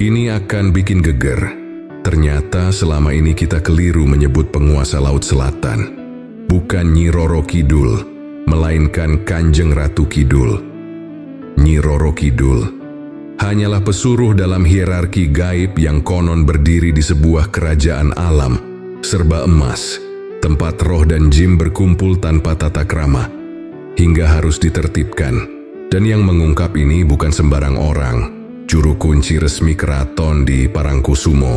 Ini akan bikin geger. Ternyata selama ini kita keliru menyebut penguasa Laut Selatan. Bukan Nyi Roro Kidul, melainkan Kanjeng Ratu Kidul. Nyi Roro Kidul hanyalah pesuruh dalam hierarki gaib yang konon berdiri di sebuah kerajaan alam, serba emas, tempat roh dan jin berkumpul tanpa tata krama, hingga harus ditertibkan. Dan yang mengungkap ini bukan sembarang orang, juru kunci resmi keraton di Parangkusumo,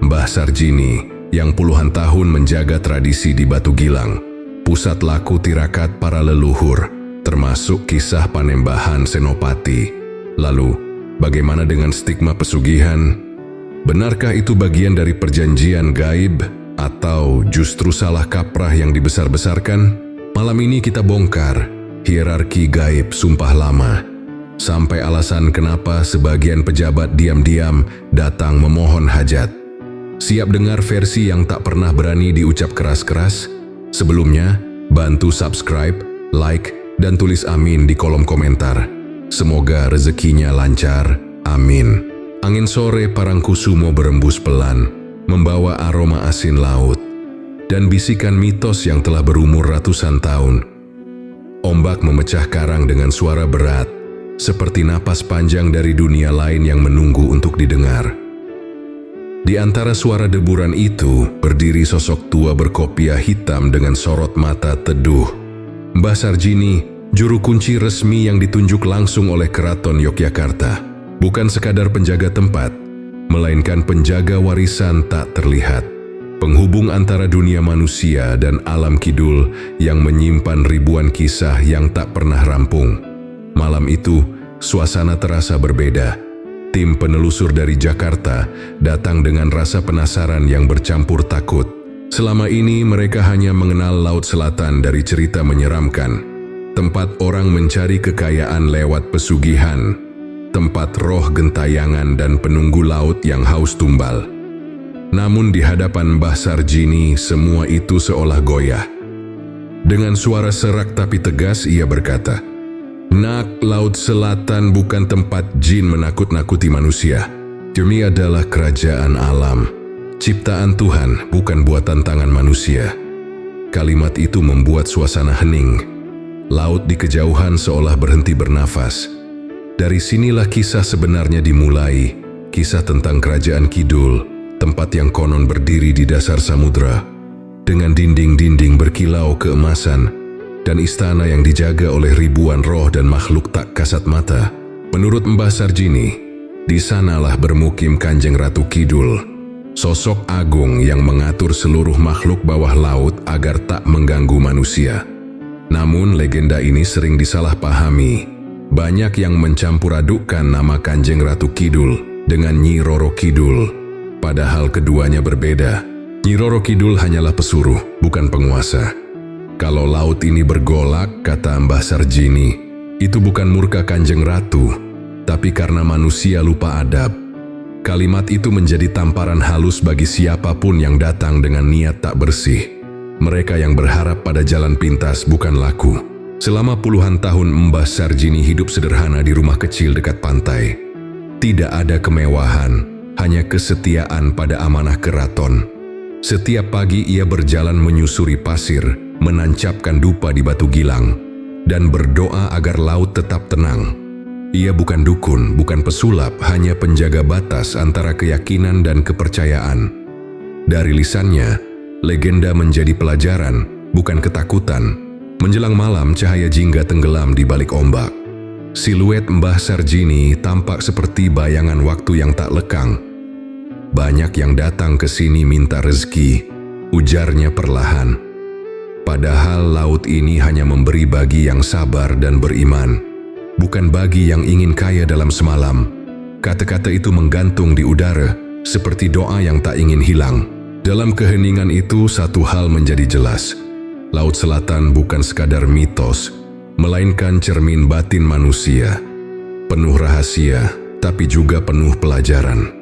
Mbah Sarjini, yang puluhan tahun menjaga tradisi di Batu Gilang, pusat laku tirakat para leluhur, termasuk kisah Panembahan Senopati. Lalu, bagaimana dengan stigma pesugihan? Benarkah itu bagian dari perjanjian gaib atau justru salah kaprah yang dibesar-besarkan? Malam ini kita bongkar hierarki gaib sumpah lama, sampai alasan kenapa sebagian pejabat diam-diam datang memohon hajat. Siap dengar versi yang tak pernah berani diucap keras-keras? Sebelumnya, bantu subscribe, like, dan tulis amin di kolom komentar. Semoga rezekinya lancar, amin. Angin sore Parangkusumo berembus pelan, membawa aroma asin laut, dan bisikan mitos yang telah berumur ratusan tahun. Ombak memecah karang dengan suara berat, seperti napas panjang dari dunia lain yang menunggu untuk didengar. Di antara suara deburan itu, berdiri sosok tua berkopiah hitam dengan sorot mata teduh. Mbah Sarjini, juru kunci resmi yang ditunjuk langsung oleh Keraton Yogyakarta, bukan sekadar penjaga tempat, melainkan penjaga warisan tak terlihat, penghubung antara dunia manusia dan alam kidul yang menyimpan ribuan kisah yang tak pernah rampung. Malam itu, suasana terasa berbeda. Tim penelusur dari Jakarta datang dengan rasa penasaran yang bercampur takut. Selama ini mereka hanya mengenal Laut Selatan dari cerita menyeramkan, tempat orang mencari kekayaan lewat pesugihan, tempat roh gentayangan dan penunggu laut yang haus tumbal. Namun di hadapan Mbah Sarjini, semua itu seolah goyah. Dengan suara serak tapi tegas ia berkata, "Nak, Laut Selatan bukan tempat jin menakut-nakuti manusia. Ini adalah kerajaan alam, ciptaan Tuhan, bukan buatan tangan manusia." Kalimat itu membuat suasana hening. Laut di kejauhan seolah berhenti bernafas. Dari sinilah kisah sebenarnya dimulai, kisah tentang kerajaan kidul, tempat yang konon berdiri di dasar samudra, dengan dinding-dinding berkilau keemasan, dan istana yang dijaga oleh ribuan roh dan makhluk tak kasat mata. Menurut Mbah Sarjini, di sanalah bermukim Kanjeng Ratu Kidul, sosok agung yang mengatur seluruh makhluk bawah laut agar tak mengganggu manusia. Namun legenda ini sering disalahpahami. Banyak yang mencampur adukkan nama Kanjeng Ratu Kidul dengan Nyi Roro Kidul, padahal keduanya berbeda. Nyi Roro Kidul hanyalah pesuruh, bukan penguasa. Kalau laut ini bergolak, kata Mbah Sarjini, itu bukan murka Kanjeng Ratu, tapi karena manusia lupa adab. Kalimat itu menjadi tamparan halus bagi siapapun yang datang dengan niat tak bersih. Mereka yang berharap pada jalan pintas bukan laku. Selama puluhan tahun Mbah Sarjini hidup sederhana di rumah kecil dekat pantai. Tidak ada kemewahan, hanya kesetiaan pada amanah keraton. Setiap pagi ia berjalan menyusuri pasir, menancapkan dupa di Batu Gilang, dan berdoa agar laut tetap tenang. Ia bukan dukun, bukan pesulap, hanya penjaga batas antara keyakinan dan kepercayaan. Dari lisannya, legenda menjadi pelajaran, bukan ketakutan. Menjelang malam, cahaya jingga tenggelam di balik ombak. Siluet Mbah Sarjini tampak seperti bayangan waktu yang tak lekang. Banyak yang datang ke sini minta rezeki, ujarnya perlahan. Padahal laut ini hanya memberi bagi yang sabar dan beriman, bukan bagi yang ingin kaya dalam semalam. Kata-kata itu menggantung di udara, seperti doa yang tak ingin hilang. Dalam keheningan itu, satu hal menjadi jelas. Laut Selatan bukan sekadar mitos, melainkan cermin batin manusia. Penuh rahasia, tapi juga penuh pelajaran.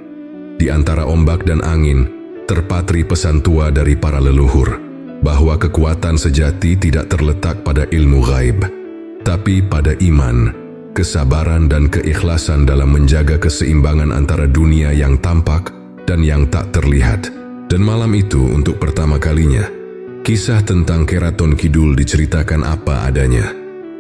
Di antara ombak dan angin, terpatri pesan tua dari para leluhur, bahwa kekuatan sejati tidak terletak pada ilmu gaib, tapi pada iman, kesabaran dan keikhlasan dalam menjaga keseimbangan antara dunia yang tampak dan yang tak terlihat. Dan malam itu untuk pertama kalinya, kisah tentang Keraton Kidul diceritakan apa adanya.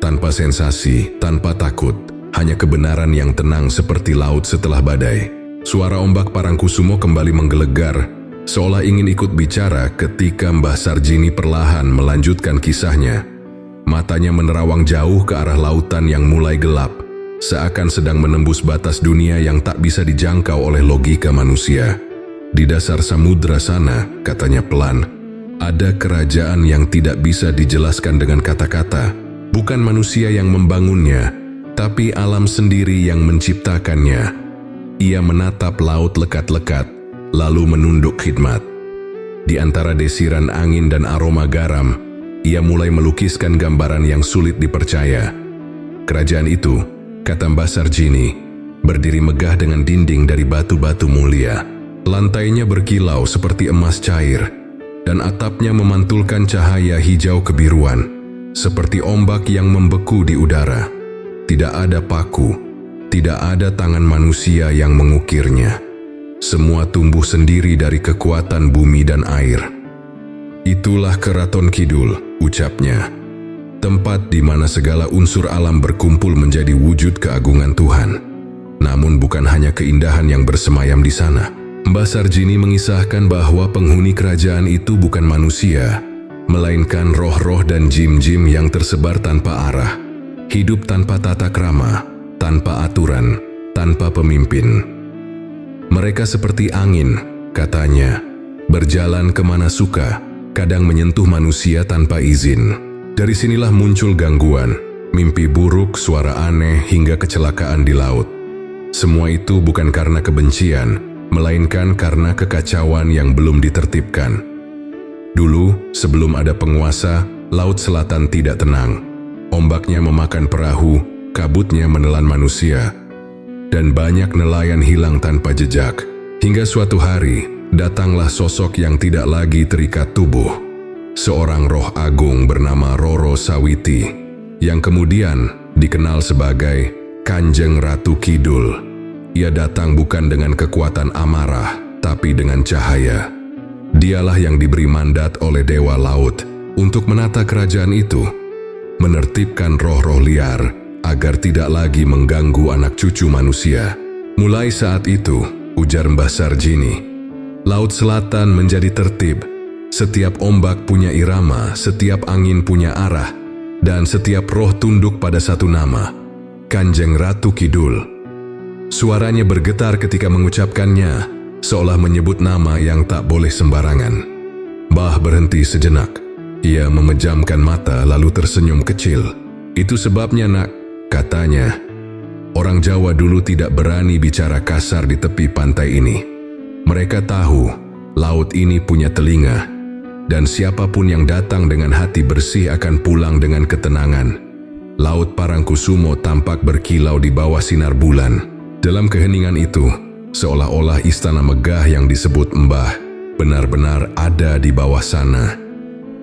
Tanpa sensasi, tanpa takut, hanya kebenaran yang tenang seperti laut setelah badai. Suara ombak Parangkusumo kembali menggelegar, seolah ingin ikut bicara ketika Mbah Sarjini perlahan melanjutkan kisahnya. Matanya menerawang jauh ke arah lautan yang mulai gelap, seakan sedang menembus batas dunia yang tak bisa dijangkau oleh logika manusia. Di dasar samudra sana, katanya pelan, ada kerajaan yang tidak bisa dijelaskan dengan kata-kata. Bukan manusia yang membangunnya, tapi alam sendiri yang menciptakannya. Ia menatap laut lekat-lekat, lalu menunduk khidmat. Di antara desiran angin dan aroma garam, ia mulai melukiskan gambaran yang sulit dipercaya. Kerajaan itu, kata Mbah Sarjini, berdiri megah dengan dinding dari batu-batu mulia. Lantainya berkilau seperti emas cair, dan atapnya memantulkan cahaya hijau kebiruan, seperti ombak yang membeku di udara. Tidak ada paku, tidak ada tangan manusia yang mengukirnya. Semua tumbuh sendiri dari kekuatan bumi dan air. Itulah Keraton Kidul, ucapnya. Tempat di mana segala unsur alam berkumpul menjadi wujud keagungan Tuhan. Namun bukan hanya keindahan yang bersemayam di sana. Mbah Sarjini mengisahkan bahwa penghuni kerajaan itu bukan manusia, melainkan roh-roh dan jin-jin yang tersebar tanpa arah, hidup tanpa tata krama, tanpa aturan, tanpa pemimpin. Mereka seperti angin, katanya, berjalan kemana suka, kadang menyentuh manusia tanpa izin. Dari sinilah muncul gangguan, mimpi buruk, suara aneh, hingga kecelakaan di laut. Semua itu bukan karena kebencian, melainkan karena kekacauan yang belum ditertibkan. Dulu, sebelum ada penguasa, Laut Selatan tidak tenang. Ombaknya memakan perahu, kabutnya menelan manusia, dan banyak nelayan hilang tanpa jejak. Hingga suatu hari, datanglah sosok yang tidak lagi terikat tubuh. Seorang roh agung bernama Roro Sawiti, yang kemudian dikenal sebagai Kanjeng Ratu Kidul. Ia datang bukan dengan kekuatan amarah, tapi dengan cahaya. Dialah yang diberi mandat oleh Dewa Laut untuk menata kerajaan itu, menertibkan roh-roh liar agar tidak lagi mengganggu anak cucu manusia. Mulai saat itu, ujar Mbah Sarjini, Laut Selatan menjadi tertib. Setiap ombak punya irama, setiap angin punya arah, dan setiap roh tunduk pada satu nama, Kanjeng Ratu Kidul. Suaranya bergetar ketika mengucapkannya, seolah menyebut nama yang tak boleh sembarangan. Mbah berhenti sejenak. Ia memejamkan mata lalu tersenyum kecil. Itu sebabnya, nak, katanya, orang Jawa dulu tidak berani bicara kasar di tepi pantai ini. Mereka tahu laut ini punya telinga, dan siapapun yang datang dengan hati bersih akan pulang dengan ketenangan. Laut Parangkusumo tampak berkilau di bawah sinar bulan. Dalam keheningan itu, seolah-olah istana megah yang disebut Mbah benar-benar ada di bawah sana,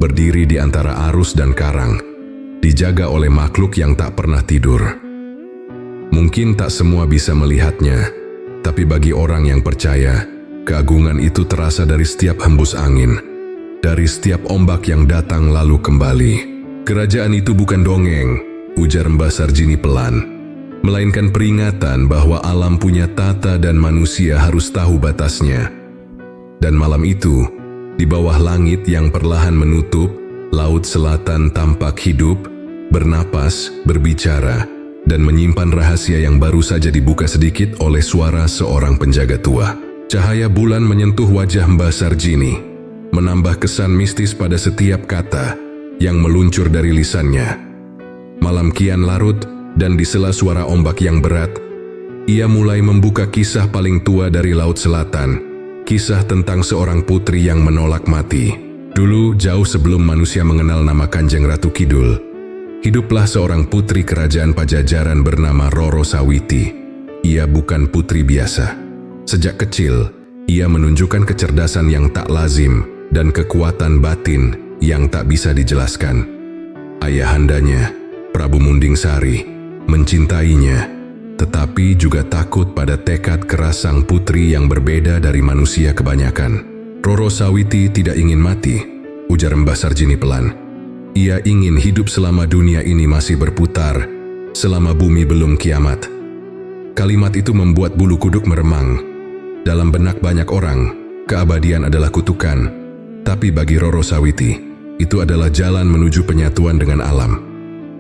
berdiri di antara arus dan karang, dijaga oleh makhluk yang tak pernah tidur. Mungkin tak semua bisa melihatnya, tapi bagi orang yang percaya, keagungan itu terasa dari setiap hembus angin, dari setiap ombak yang datang lalu kembali. Kerajaan itu bukan dongeng, ujar Mbah Sarjini pelan, melainkan peringatan bahwa alam punya tata dan manusia harus tahu batasnya. Dan malam itu, di bawah langit yang perlahan menutup, Laut Selatan tampak hidup, bernapas, berbicara, dan menyimpan rahasia yang baru saja dibuka sedikit oleh suara seorang penjaga tua. Cahaya bulan menyentuh wajah Mbah Sarjini, menambah kesan mistis pada setiap kata yang meluncur dari lisannya. Malam kian larut, dan di sela suara ombak yang berat, ia mulai membuka kisah paling tua dari Laut Selatan, kisah tentang seorang putri yang menolak mati. Dulu, jauh sebelum manusia mengenal nama Kanjeng Ratu Kidul, hiduplah seorang putri kerajaan Pajajaran bernama Roro Sawiti. Ia bukan putri biasa. Sejak kecil, ia menunjukkan kecerdasan yang tak lazim dan kekuatan batin yang tak bisa dijelaskan. Ayahandanya, Prabu Munding Sari, mencintainya, tetapi juga takut pada tekad keras sang putri yang berbeda dari manusia kebanyakan. Roro Sawiti tidak ingin mati, ujar Mbah Sarjini pelan. Ia ingin hidup selama dunia ini masih berputar, selama bumi belum kiamat. Kalimat itu membuat bulu kuduk meremang. Dalam benak banyak orang, keabadian adalah kutukan, tapi bagi Roro Sawiti, itu adalah jalan menuju penyatuan dengan alam.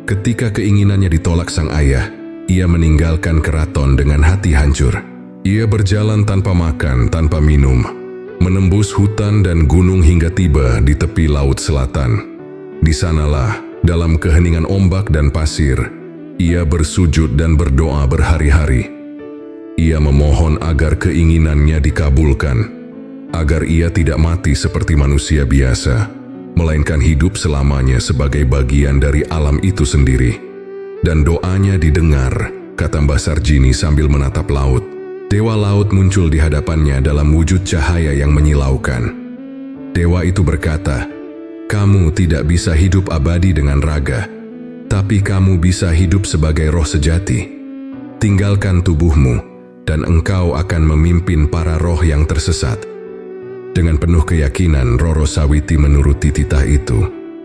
Ketika keinginannya ditolak sang ayah, ia meninggalkan keraton dengan hati hancur. Ia berjalan tanpa makan, tanpa minum, menembus hutan dan gunung hingga tiba di tepi laut selatan. Di sanalah, dalam keheningan ombak dan pasir, ia bersujud dan berdoa berhari-hari. Ia memohon agar keinginannya dikabulkan, agar ia tidak mati seperti manusia biasa, melainkan hidup selamanya sebagai bagian dari alam itu sendiri. Dan doanya didengar, kata Mbah Sarjini sambil menatap laut. Dewa laut muncul di hadapannya dalam wujud cahaya yang menyilaukan. Dewa itu berkata, "Kamu tidak bisa hidup abadi dengan raga, tapi kamu bisa hidup sebagai roh sejati. Tinggalkan tubuhmu, dan engkau akan memimpin para roh yang tersesat." Dengan penuh keyakinan, Roro Sawiti menuruti titah itu.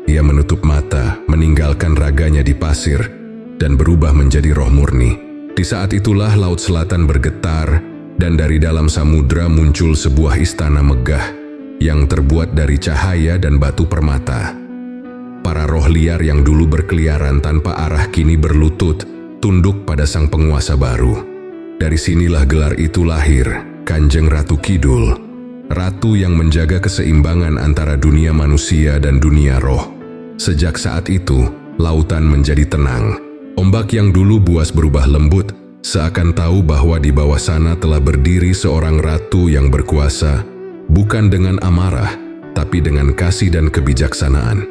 Ia menutup mata, meninggalkan raganya di pasir, dan berubah menjadi roh murni. Di saat itulah laut selatan bergetar, dan dari dalam samudra muncul sebuah istana megah yang terbuat dari cahaya dan batu permata. Para roh liar yang dulu berkeliaran tanpa arah kini berlutut, tunduk pada sang penguasa baru. Dari sinilah gelar itu lahir, Kanjeng Ratu Kidul, ratu yang menjaga keseimbangan antara dunia manusia dan dunia roh. Sejak saat itu, lautan menjadi tenang. Ombak yang dulu buas berubah lembut, seakan tahu bahwa di bawah sana telah berdiri seorang ratu yang berkuasa, bukan dengan amarah, tapi dengan kasih dan kebijaksanaan.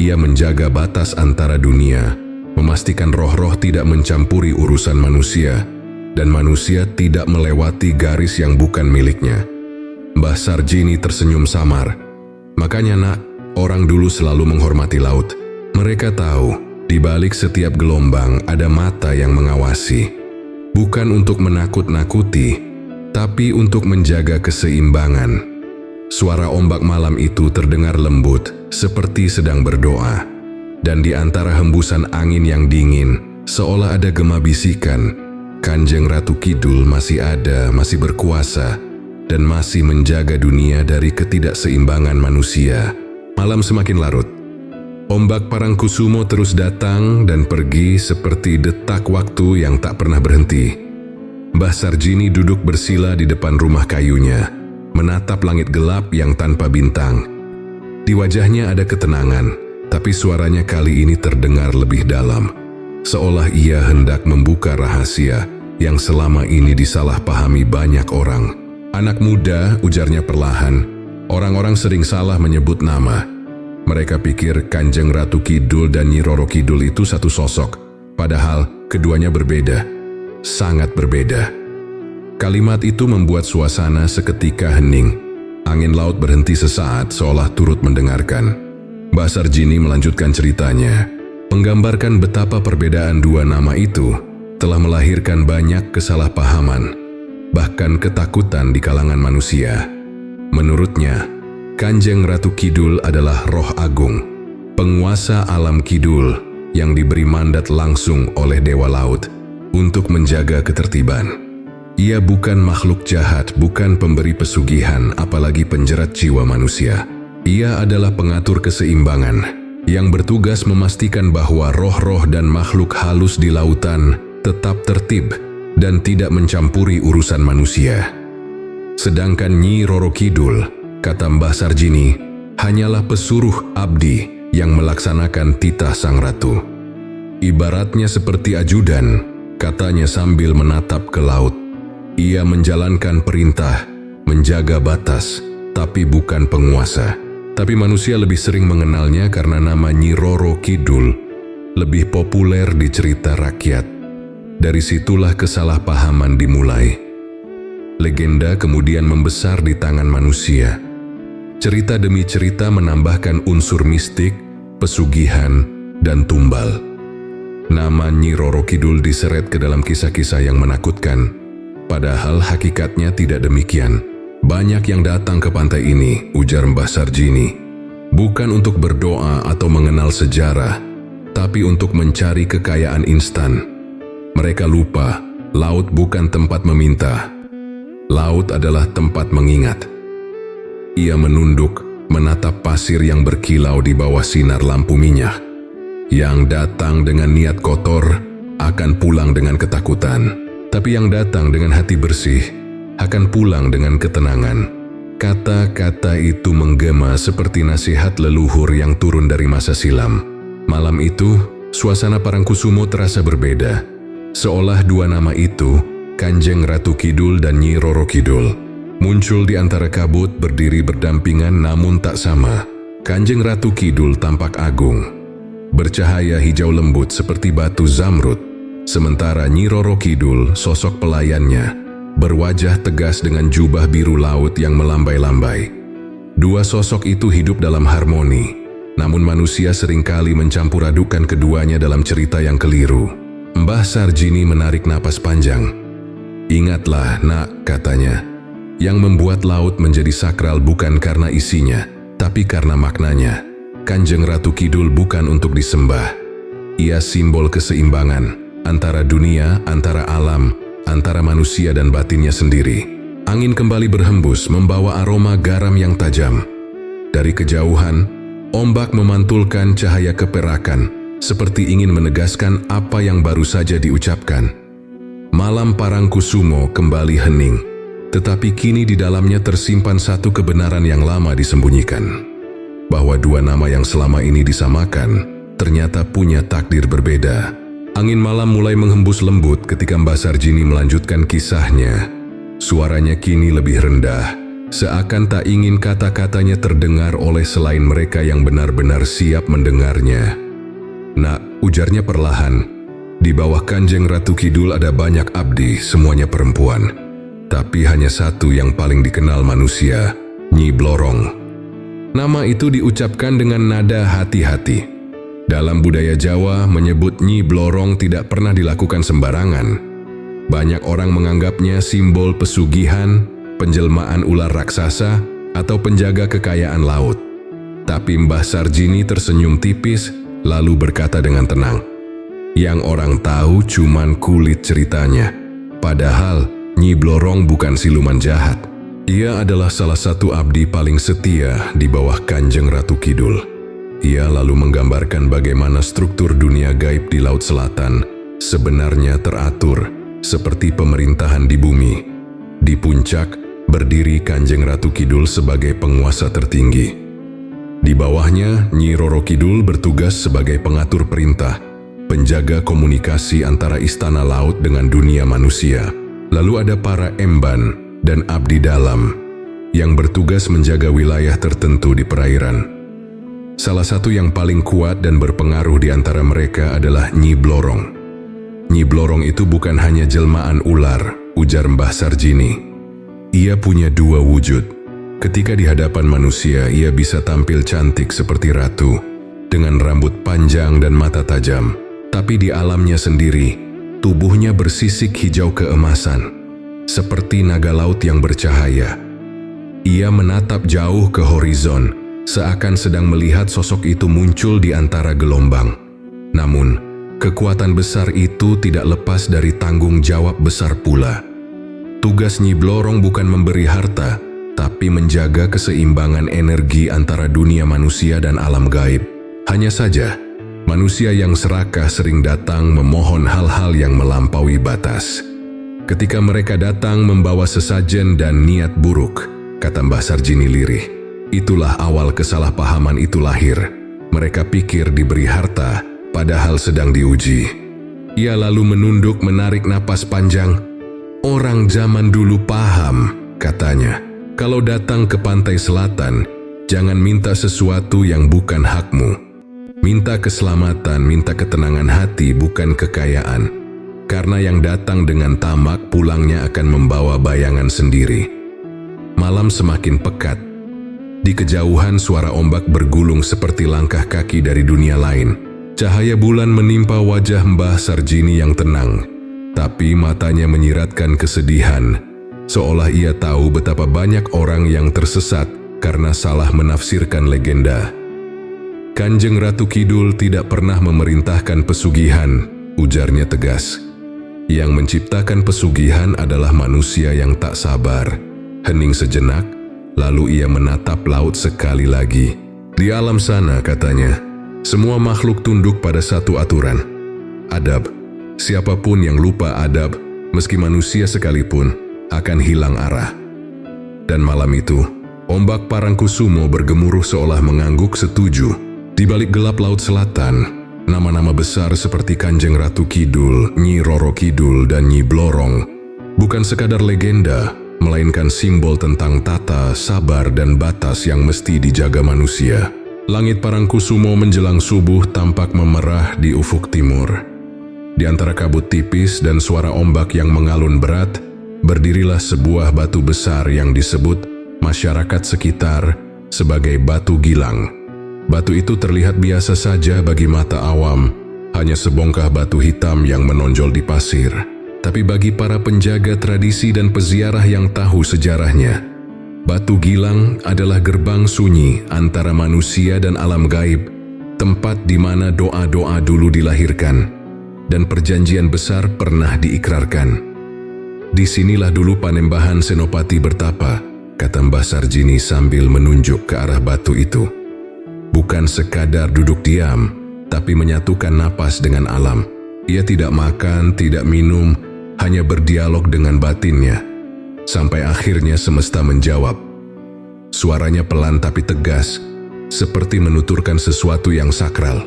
Ia menjaga batas antara dunia, memastikan roh-roh tidak mencampuri urusan manusia, dan manusia tidak melewati garis yang bukan miliknya. Mbah Sarjini tersenyum samar. Makanya nak, orang dulu selalu menghormati laut. Mereka tahu, di balik setiap gelombang ada mata yang mengawasi. Bukan untuk menakut-nakuti, tapi untuk menjaga keseimbangan. Suara ombak malam itu terdengar lembut, seperti sedang berdoa. Dan di antara hembusan angin yang dingin, seolah ada gema bisikan, Kanjeng Ratu Kidul masih ada, masih berkuasa, dan masih menjaga dunia dari ketidakseimbangan manusia. Malam semakin larut. Ombak Parangkusumo terus datang dan pergi seperti detak waktu yang tak pernah berhenti. Mbah Sarjini duduk bersila di depan rumah kayunya, menatap langit gelap yang tanpa bintang. Di wajahnya ada ketenangan, tapi suaranya kali ini terdengar lebih dalam, seolah ia hendak membuka rahasia yang selama ini disalahpahami banyak orang. "Anak muda," ujarnya perlahan, "orang-orang sering salah menyebut nama. Mereka pikir Kanjeng Ratu Kidul dan Nyi Roro Kidul itu satu sosok, padahal keduanya berbeda, sangat berbeda." Kalimat itu membuat suasana seketika hening. Angin laut berhenti sesaat seolah turut mendengarkan. Mbah Sarjini melanjutkan ceritanya, menggambarkan betapa perbedaan dua nama itu telah melahirkan banyak kesalahpahaman, bahkan ketakutan di kalangan manusia. Menurutnya, Kanjeng Ratu Kidul adalah roh agung, penguasa alam kidul yang diberi mandat langsung oleh Dewa Laut untuk menjaga ketertiban. Ia bukan makhluk jahat, bukan pemberi pesugihan, apalagi penjerat jiwa manusia. Ia adalah pengatur keseimbangan yang bertugas memastikan bahwa roh-roh dan makhluk halus di lautan tetap tertib dan tidak mencampuri urusan manusia. Sedangkan Nyi Roro Kidul, kata Mbah Sarjini, hanyalah pesuruh abdi yang melaksanakan titah sang ratu. Ibaratnya seperti ajudan, katanya sambil menatap ke laut. Ia menjalankan perintah, menjaga batas, tapi bukan penguasa. Tapi manusia lebih sering mengenalnya karena nama Nyi Roro Kidul lebih populer di cerita rakyat. Dari situlah kesalahpahaman dimulai. Legenda kemudian membesar di tangan manusia. Cerita demi cerita menambahkan unsur mistik, pesugihan, dan tumbal. Nama Nyi Roro Kidul diseret ke dalam kisah-kisah yang menakutkan. Padahal hakikatnya tidak demikian. Banyak yang datang ke pantai ini, ujar Mbah Sarjini, bukan untuk berdoa atau mengenal sejarah, tapi untuk mencari kekayaan instan. Mereka lupa, laut bukan tempat meminta. Laut adalah tempat mengingat. Ia menunduk, menatap pasir yang berkilau di bawah sinar lampu minyak. Yang datang dengan niat kotor akan pulang dengan ketakutan, tapi yang datang dengan hati bersih akan pulang dengan ketenangan. Kata-kata itu menggema seperti nasihat leluhur yang turun dari masa silam. Malam itu, suasana Parangkusumo terasa berbeda. Seolah dua nama itu, Kanjeng Ratu Kidul dan Nyi Roro Kidul, muncul di antara kabut berdiri berdampingan namun tak sama. Kanjeng Ratu Kidul tampak agung, bercahaya hijau lembut seperti batu zamrud. Sementara Nyi Roro Kidul, sosok pelayannya, berwajah tegas dengan jubah biru laut yang melambai-lambai. Dua sosok itu hidup dalam harmoni, namun manusia seringkali mencampur adukan keduanya dalam cerita yang keliru. Mbah Sarjini menarik napas panjang. Ingatlah, nak, katanya, yang membuat laut menjadi sakral bukan karena isinya, tapi karena maknanya. Kanjeng Ratu Kidul bukan untuk disembah. Ia simbol keseimbangan antara dunia, antara alam, antara manusia dan batinnya sendiri. Angin kembali berhembus membawa aroma garam yang tajam. Dari kejauhan, ombak memantulkan cahaya keperakan, seperti ingin menegaskan apa yang baru saja diucapkan. Malam Parangkusumo kembali hening, tetapi kini di dalamnya tersimpan satu kebenaran yang lama disembunyikan. Bahwa dua nama yang selama ini disamakan, ternyata punya takdir berbeda. Angin malam mulai menghembus lembut ketika Mbah Sarjini melanjutkan kisahnya. Suaranya kini lebih rendah, seakan tak ingin kata-katanya terdengar oleh selain mereka yang benar-benar siap mendengarnya. Nak, ujarnya perlahan, di bawah Kanjeng Ratu Kidul ada banyak abdi, semuanya perempuan. Tapi hanya satu yang paling dikenal manusia, Nyi Blorong. Nama itu diucapkan dengan nada hati-hati. Dalam budaya Jawa, menyebut Nyi Blorong tidak pernah dilakukan sembarangan. Banyak orang menganggapnya simbol pesugihan, penjelmaan ular raksasa, atau penjaga kekayaan laut. Tapi Mbah Sarjini tersenyum tipis, lalu berkata dengan tenang, yang orang tahu cuman kulit ceritanya. Padahal, Nyi Blorong bukan siluman jahat. Ia adalah salah satu abdi paling setia di bawah Kanjeng Ratu Kidul. Ia lalu menggambarkan bagaimana struktur dunia gaib di Laut Selatan sebenarnya teratur seperti pemerintahan di bumi. Di puncak, berdiri Kanjeng Ratu Kidul sebagai penguasa tertinggi. Di bawahnya, Nyi Roro Kidul bertugas sebagai pengatur perintah, penjaga komunikasi antara istana laut dengan dunia manusia. Lalu ada para emban dan abdi dalam yang bertugas menjaga wilayah tertentu di perairan. Salah satu yang paling kuat dan berpengaruh di antara mereka adalah Nyi Blorong. Nyi Blorong itu bukan hanya jelmaan ular, ujar Mbah Sarjini. Ia punya dua wujud. Ketika di hadapan manusia, ia bisa tampil cantik seperti ratu, dengan rambut panjang dan mata tajam. Tapi di alamnya sendiri, tubuhnya bersisik hijau keemasan, seperti naga laut yang bercahaya. Ia menatap jauh ke horizon, seakan sedang melihat sosok itu muncul di antara gelombang. Namun, kekuatan besar itu tidak lepas dari tanggung jawab besar pula. Tugas Nyi Blorong bukan memberi harta, tapi menjaga keseimbangan energi antara dunia manusia dan alam gaib. Hanya saja, manusia yang serakah sering datang memohon hal-hal yang melampaui batas. Ketika mereka datang membawa sesajen dan niat buruk, kata Mbah Sarjini lirih, itulah awal kesalahpahaman itu lahir. Mereka pikir diberi harta, padahal sedang diuji. Ia lalu menunduk menarik napas panjang. Orang zaman dulu paham, katanya, kalau datang ke pantai selatan, jangan minta sesuatu yang bukan hakmu. Minta keselamatan, minta ketenangan hati, bukan kekayaan. Karena yang datang dengan tamak pulangnya akan membawa bayangan sendiri. Malam semakin pekat. Di kejauhan suara ombak bergulung seperti langkah kaki dari dunia lain. Cahaya bulan menimpa wajah Mbah Sarjini yang tenang, tapi matanya menyiratkan kesedihan, seolah ia tahu betapa banyak orang yang tersesat karena salah menafsirkan legenda. Kanjeng Ratu Kidul tidak pernah memerintahkan pesugihan, ujarnya tegas. Yang menciptakan pesugihan adalah manusia yang tak sabar. Hening sejenak, lalu ia menatap laut sekali lagi. Di alam sana, katanya, semua makhluk tunduk pada satu aturan. Adab. Siapapun yang lupa adab, meski manusia sekalipun, akan hilang arah. Dan malam itu, ombak Parangkusumo bergemuruh seolah mengangguk setuju. Di balik gelap laut selatan, nama-nama besar seperti Kanjeng Ratu Kidul, Nyi Roro Kidul, dan Nyi Blorong bukan sekadar legenda, melainkan simbol tentang tata, sabar, dan batas yang mesti dijaga manusia. Langit Parangkusumo menjelang subuh tampak memerah di ufuk timur. Di antara kabut tipis dan suara ombak yang mengalun berat, berdirilah sebuah batu besar yang disebut masyarakat sekitar sebagai Batu Gilang. Batu itu terlihat biasa saja bagi mata awam, hanya sebongkah batu hitam yang menonjol di pasir. Tapi bagi para penjaga tradisi dan peziarah yang tahu sejarahnya, Batu Gilang adalah gerbang sunyi antara manusia dan alam gaib, tempat di mana doa-doa dulu dilahirkan dan perjanjian besar pernah diikrarkan. Disinilah dulu Panembahan Senopati bertapa, kata Mbah Sarjini sambil menunjuk ke arah batu itu. Bukan sekadar duduk diam, tapi menyatukan napas dengan alam. Ia tidak makan, tidak minum, hanya berdialog dengan batinnya. Sampai akhirnya semesta menjawab. Suaranya pelan tapi tegas, seperti menuturkan sesuatu yang sakral.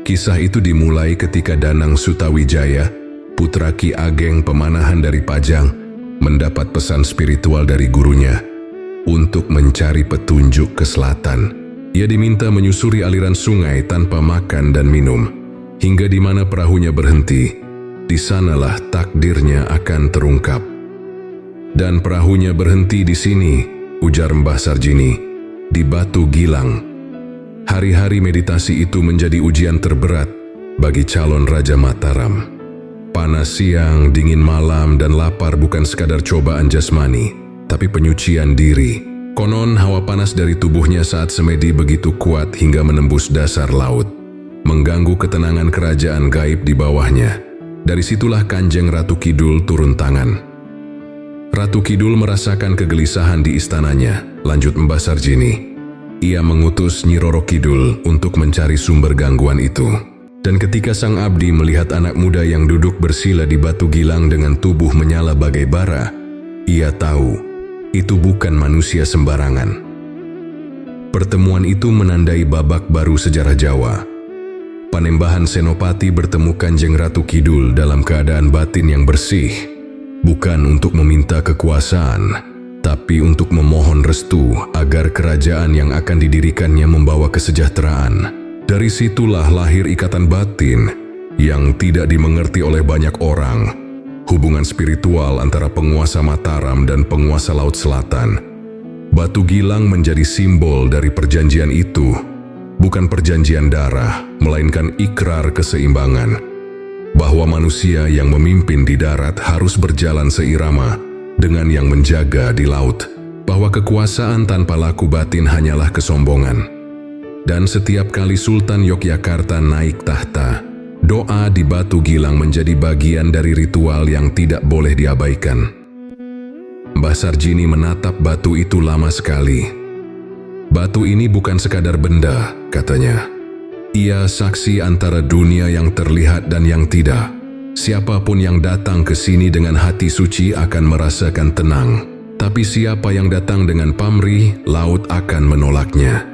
Kisah itu dimulai ketika Danang Sutawijaya, putra Ki Ageng Pemanahan dari Pajang, mendapat pesan spiritual dari gurunya untuk mencari petunjuk ke selatan. Ia diminta menyusuri aliran sungai tanpa makan dan minum, hingga di mana perahunya berhenti, di sanalah takdirnya akan terungkap. Dan perahunya berhenti di sini, ujar Mbah Sarjini, di Batu Gilang. Hari-hari meditasi itu menjadi ujian terberat bagi calon Raja Mataram. Panas siang, dingin malam, dan lapar bukan sekadar cobaan jasmani, tapi penyucian diri. Konon hawa panas dari tubuhnya saat semedi begitu kuat hingga menembus dasar laut, mengganggu ketenangan kerajaan gaib di bawahnya. Dari situlah Kanjeng Ratu Kidul turun tangan. Ratu Kidul merasakan kegelisahan di istananya, lanjut Mbah Sarjini. Ia mengutus Nyi Roro Kidul untuk mencari sumber gangguan itu. Dan ketika sang abdi melihat anak muda yang duduk bersila di Batu Gilang dengan tubuh menyala bagai bara, ia tahu itu bukan manusia sembarangan. Pertemuan itu menandai babak baru sejarah Jawa. Panembahan Senopati bertemu Kanjeng Ratu Kidul dalam keadaan batin yang bersih, bukan untuk meminta kekuasaan, tapi untuk memohon restu agar kerajaan yang akan didirikannya membawa kesejahteraan. Dari situlah lahir ikatan batin yang tidak dimengerti oleh banyak orang. Hubungan spiritual antara penguasa Mataram dan penguasa Laut Selatan. Batu Gilang menjadi simbol dari perjanjian itu, bukan perjanjian darah, melainkan ikrar keseimbangan, bahwa manusia yang memimpin di darat harus berjalan seirama dengan yang menjaga di laut, bahwa kekuasaan tanpa laku batin hanyalah kesombongan. Dan setiap kali Sultan Yogyakarta naik tahta, doa di Batu Gilang menjadi bagian dari ritual yang tidak boleh diabaikan. Mbah Sarjini menatap batu itu lama sekali. Batu ini bukan sekadar benda, katanya. Ia saksi antara dunia yang terlihat dan yang tidak. Siapapun yang datang ke sini dengan hati suci akan merasakan tenang. Tapi siapa yang datang dengan pamrih, laut akan menolaknya.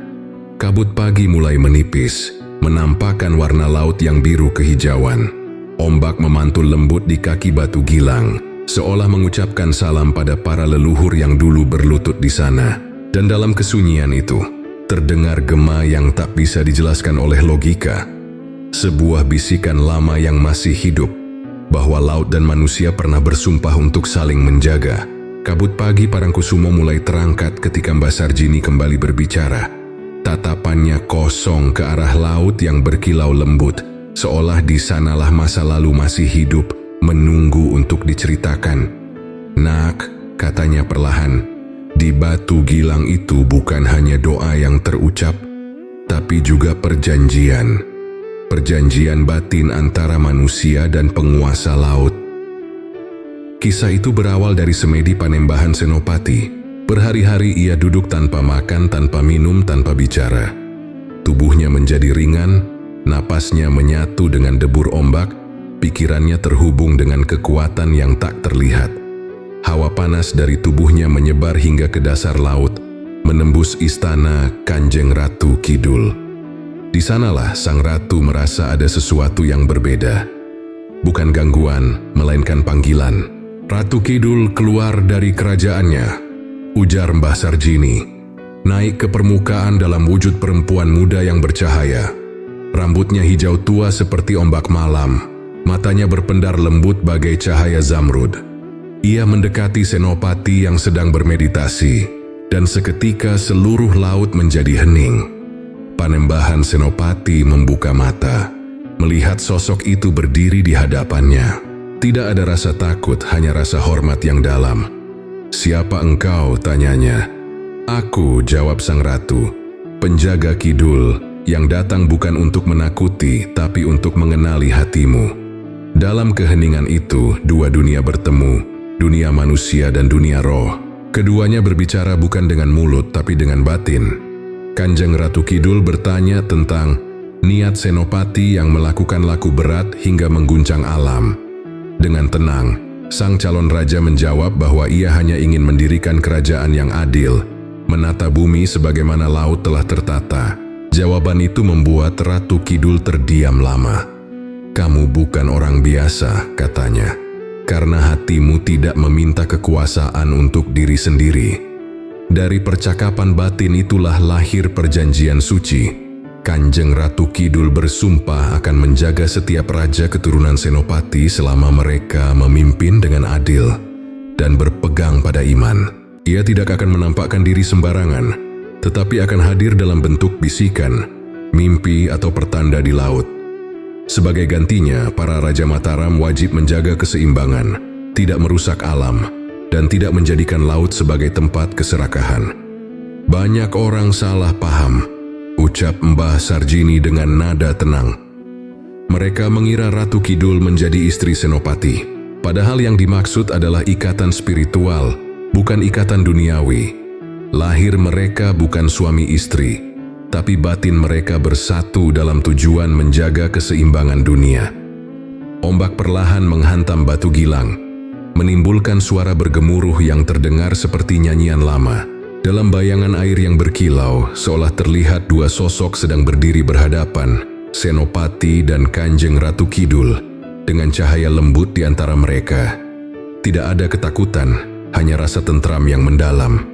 Kabut pagi mulai menipis, menampakkan warna laut yang biru kehijauan. Ombak memantul lembut di kaki Batu Gilang, seolah mengucapkan salam pada para leluhur yang dulu berlutut di sana. Dan dalam kesunyian itu, terdengar gema yang tak bisa dijelaskan oleh logika. Sebuah bisikan lama yang masih hidup, bahwa laut dan manusia pernah bersumpah untuk saling menjaga. Kabut pagi Parangkusumo mulai terangkat ketika Mbah Sarjini kembali berbicara. Tatapannya kosong ke arah laut yang berkilau lembut, seolah di sanalah masa lalu masih hidup, menunggu untuk diceritakan. "Nak," katanya perlahan, "di batu gilang itu bukan hanya doa yang terucap, tapi juga perjanjian. Perjanjian batin antara manusia dan penguasa laut." Kisah itu berawal dari semedi Panembahan Senopati. Berhari-hari ia duduk tanpa makan, tanpa minum, tanpa bicara. Tubuhnya menjadi ringan, napasnya menyatu dengan debur ombak, pikirannya terhubung dengan kekuatan yang tak terlihat. Hawa panas dari tubuhnya menyebar hingga ke dasar laut, menembus istana Kanjeng Ratu Kidul. Di sanalah sang ratu merasa ada sesuatu yang berbeda. Bukan gangguan, melainkan panggilan. "Ratu Kidul keluar dari kerajaannya," ujar Mbah Sarjini. Naik ke permukaan dalam wujud perempuan muda yang bercahaya. Rambutnya hijau tua seperti ombak malam, matanya berpendar lembut bagai cahaya zamrud. Ia mendekati Senopati yang sedang bermeditasi, dan seketika seluruh laut menjadi hening. Panembahan Senopati membuka mata, melihat sosok itu berdiri di hadapannya. Tidak ada rasa takut, hanya rasa hormat yang dalam. "Siapa engkau?" tanyanya. "Aku," jawab sang ratu, "penjaga Kidul yang datang bukan untuk menakuti, tapi untuk mengenali hatimu." Dalam keheningan itu, dua dunia bertemu, dunia manusia dan dunia roh. Keduanya berbicara bukan dengan mulut, tapi dengan batin. Kanjeng Ratu Kidul bertanya tentang niat Senopati yang melakukan laku berat hingga mengguncang alam. Dengan tenang, sang calon raja menjawab bahwa ia hanya ingin mendirikan kerajaan yang adil, menata bumi sebagaimana laut telah tertata. Jawaban itu membuat Ratu Kidul terdiam lama. "Kamu bukan orang biasa," katanya, "karena hatimu tidak meminta kekuasaan untuk diri sendiri." Dari percakapan batin itulah lahir perjanjian suci. Kanjeng Ratu Kidul bersumpah akan menjaga setiap raja keturunan Senopati selama mereka memimpin dengan adil dan berpegang pada iman. Ia tidak akan menampakkan diri sembarangan, tetapi akan hadir dalam bentuk bisikan, mimpi atau pertanda di laut. Sebagai gantinya, para Raja Mataram wajib menjaga keseimbangan, tidak merusak alam, dan tidak menjadikan laut sebagai tempat keserakahan. "Banyak orang salah paham," ucap Mbah Sarjini dengan nada tenang. "Mereka mengira Ratu Kidul menjadi istri Senopati. Padahal yang dimaksud adalah ikatan spiritual, bukan ikatan duniawi. Lahir mereka bukan suami istri, tapi batin mereka bersatu dalam tujuan menjaga keseimbangan dunia." Ombak perlahan menghantam batu gilang, menimbulkan suara bergemuruh yang terdengar seperti nyanyian lama. Dalam bayangan air yang berkilau, seolah terlihat dua sosok sedang berdiri berhadapan, Senopati dan Kanjeng Ratu Kidul, dengan cahaya lembut di antara mereka. Tidak ada ketakutan, hanya rasa tentram yang mendalam.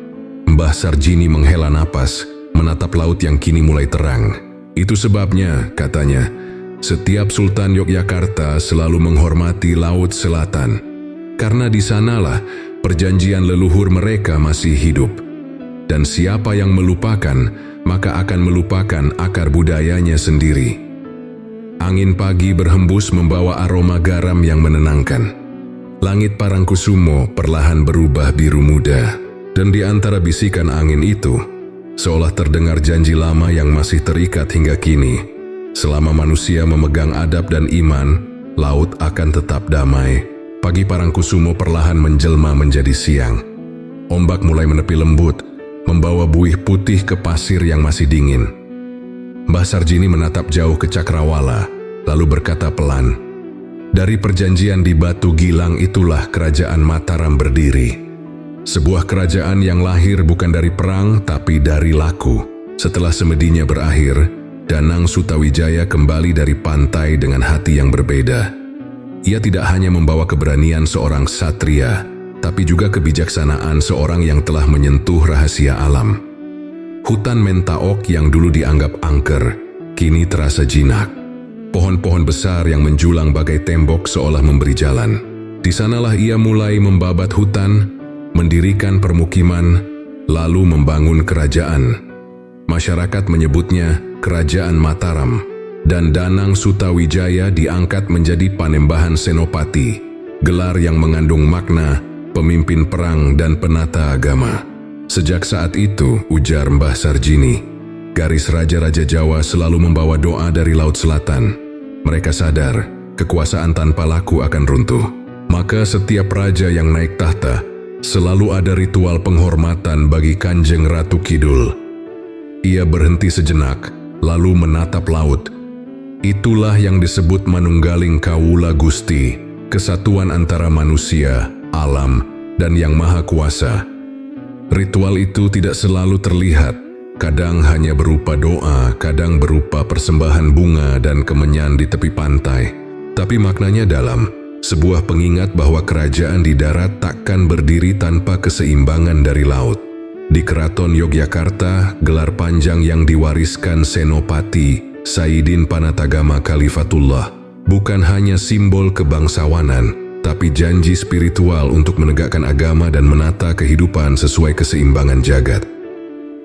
Mbah Sarjini menghela napas, menatap laut yang kini mulai terang. "Itu sebabnya," katanya, "setiap Sultan Yogyakarta selalu menghormati Laut Selatan, karena di sanalah perjanjian leluhur mereka masih hidup. Dan siapa yang melupakan, maka akan melupakan akar budayanya sendiri." Angin pagi berhembus membawa aroma garam yang menenangkan. Langit Parangkusumo perlahan berubah biru muda, dan di antara bisikan angin itu, seolah terdengar janji lama yang masih terikat hingga kini. Selama manusia memegang adab dan iman, laut akan tetap damai. Pagi Parangkusumo perlahan menjelma menjadi siang. Ombak mulai menepi lembut, membawa buih putih ke pasir yang masih dingin. Mbah Sarjini menatap jauh ke Cakrawala, lalu berkata pelan, "Dari perjanjian di Batu Gilang itulah kerajaan Mataram berdiri. Sebuah kerajaan yang lahir bukan dari perang, tapi dari laku. Setelah semedinya berakhir, Danang Sutawijaya kembali dari pantai dengan hati yang berbeda. Ia tidak hanya membawa keberanian seorang satria, tapi juga kebijaksanaan seorang yang telah menyentuh rahasia alam. Hutan Mentaok yang dulu dianggap angker, kini terasa jinak. Pohon-pohon besar yang menjulang bagai tembok seolah memberi jalan. Di sanalah ia mulai membabat hutan, mendirikan permukiman, lalu membangun kerajaan. Masyarakat menyebutnya Kerajaan Mataram, dan Danang Sutawijaya diangkat menjadi Panembahan Senopati, gelar yang mengandung makna pemimpin perang dan penata agama. Sejak saat itu, ujar Mbah Sarjini, garis raja-raja Jawa selalu membawa doa dari Laut Selatan. Mereka sadar kekuasaan tanpa laku akan runtuh. Maka setiap raja yang naik tahta selalu ada ritual penghormatan bagi Kanjeng Ratu Kidul. Ia berhenti sejenak, lalu menatap laut. Itulah yang disebut Manunggaling Kawula Gusti, kesatuan antara manusia, alam, dan Yang Maha Kuasa. Ritual itu tidak selalu terlihat, kadang hanya berupa doa, kadang berupa persembahan bunga dan kemenyan di tepi pantai. Tapi maknanya dalam, sebuah pengingat bahwa kerajaan di darat takkan berdiri tanpa keseimbangan dari laut. Di Keraton Yogyakarta, gelar panjang yang diwariskan Senopati Saidin Panatagama Khalifatullah bukan hanya simbol kebangsawanan, tapi janji spiritual untuk menegakkan agama dan menata kehidupan sesuai keseimbangan jagat.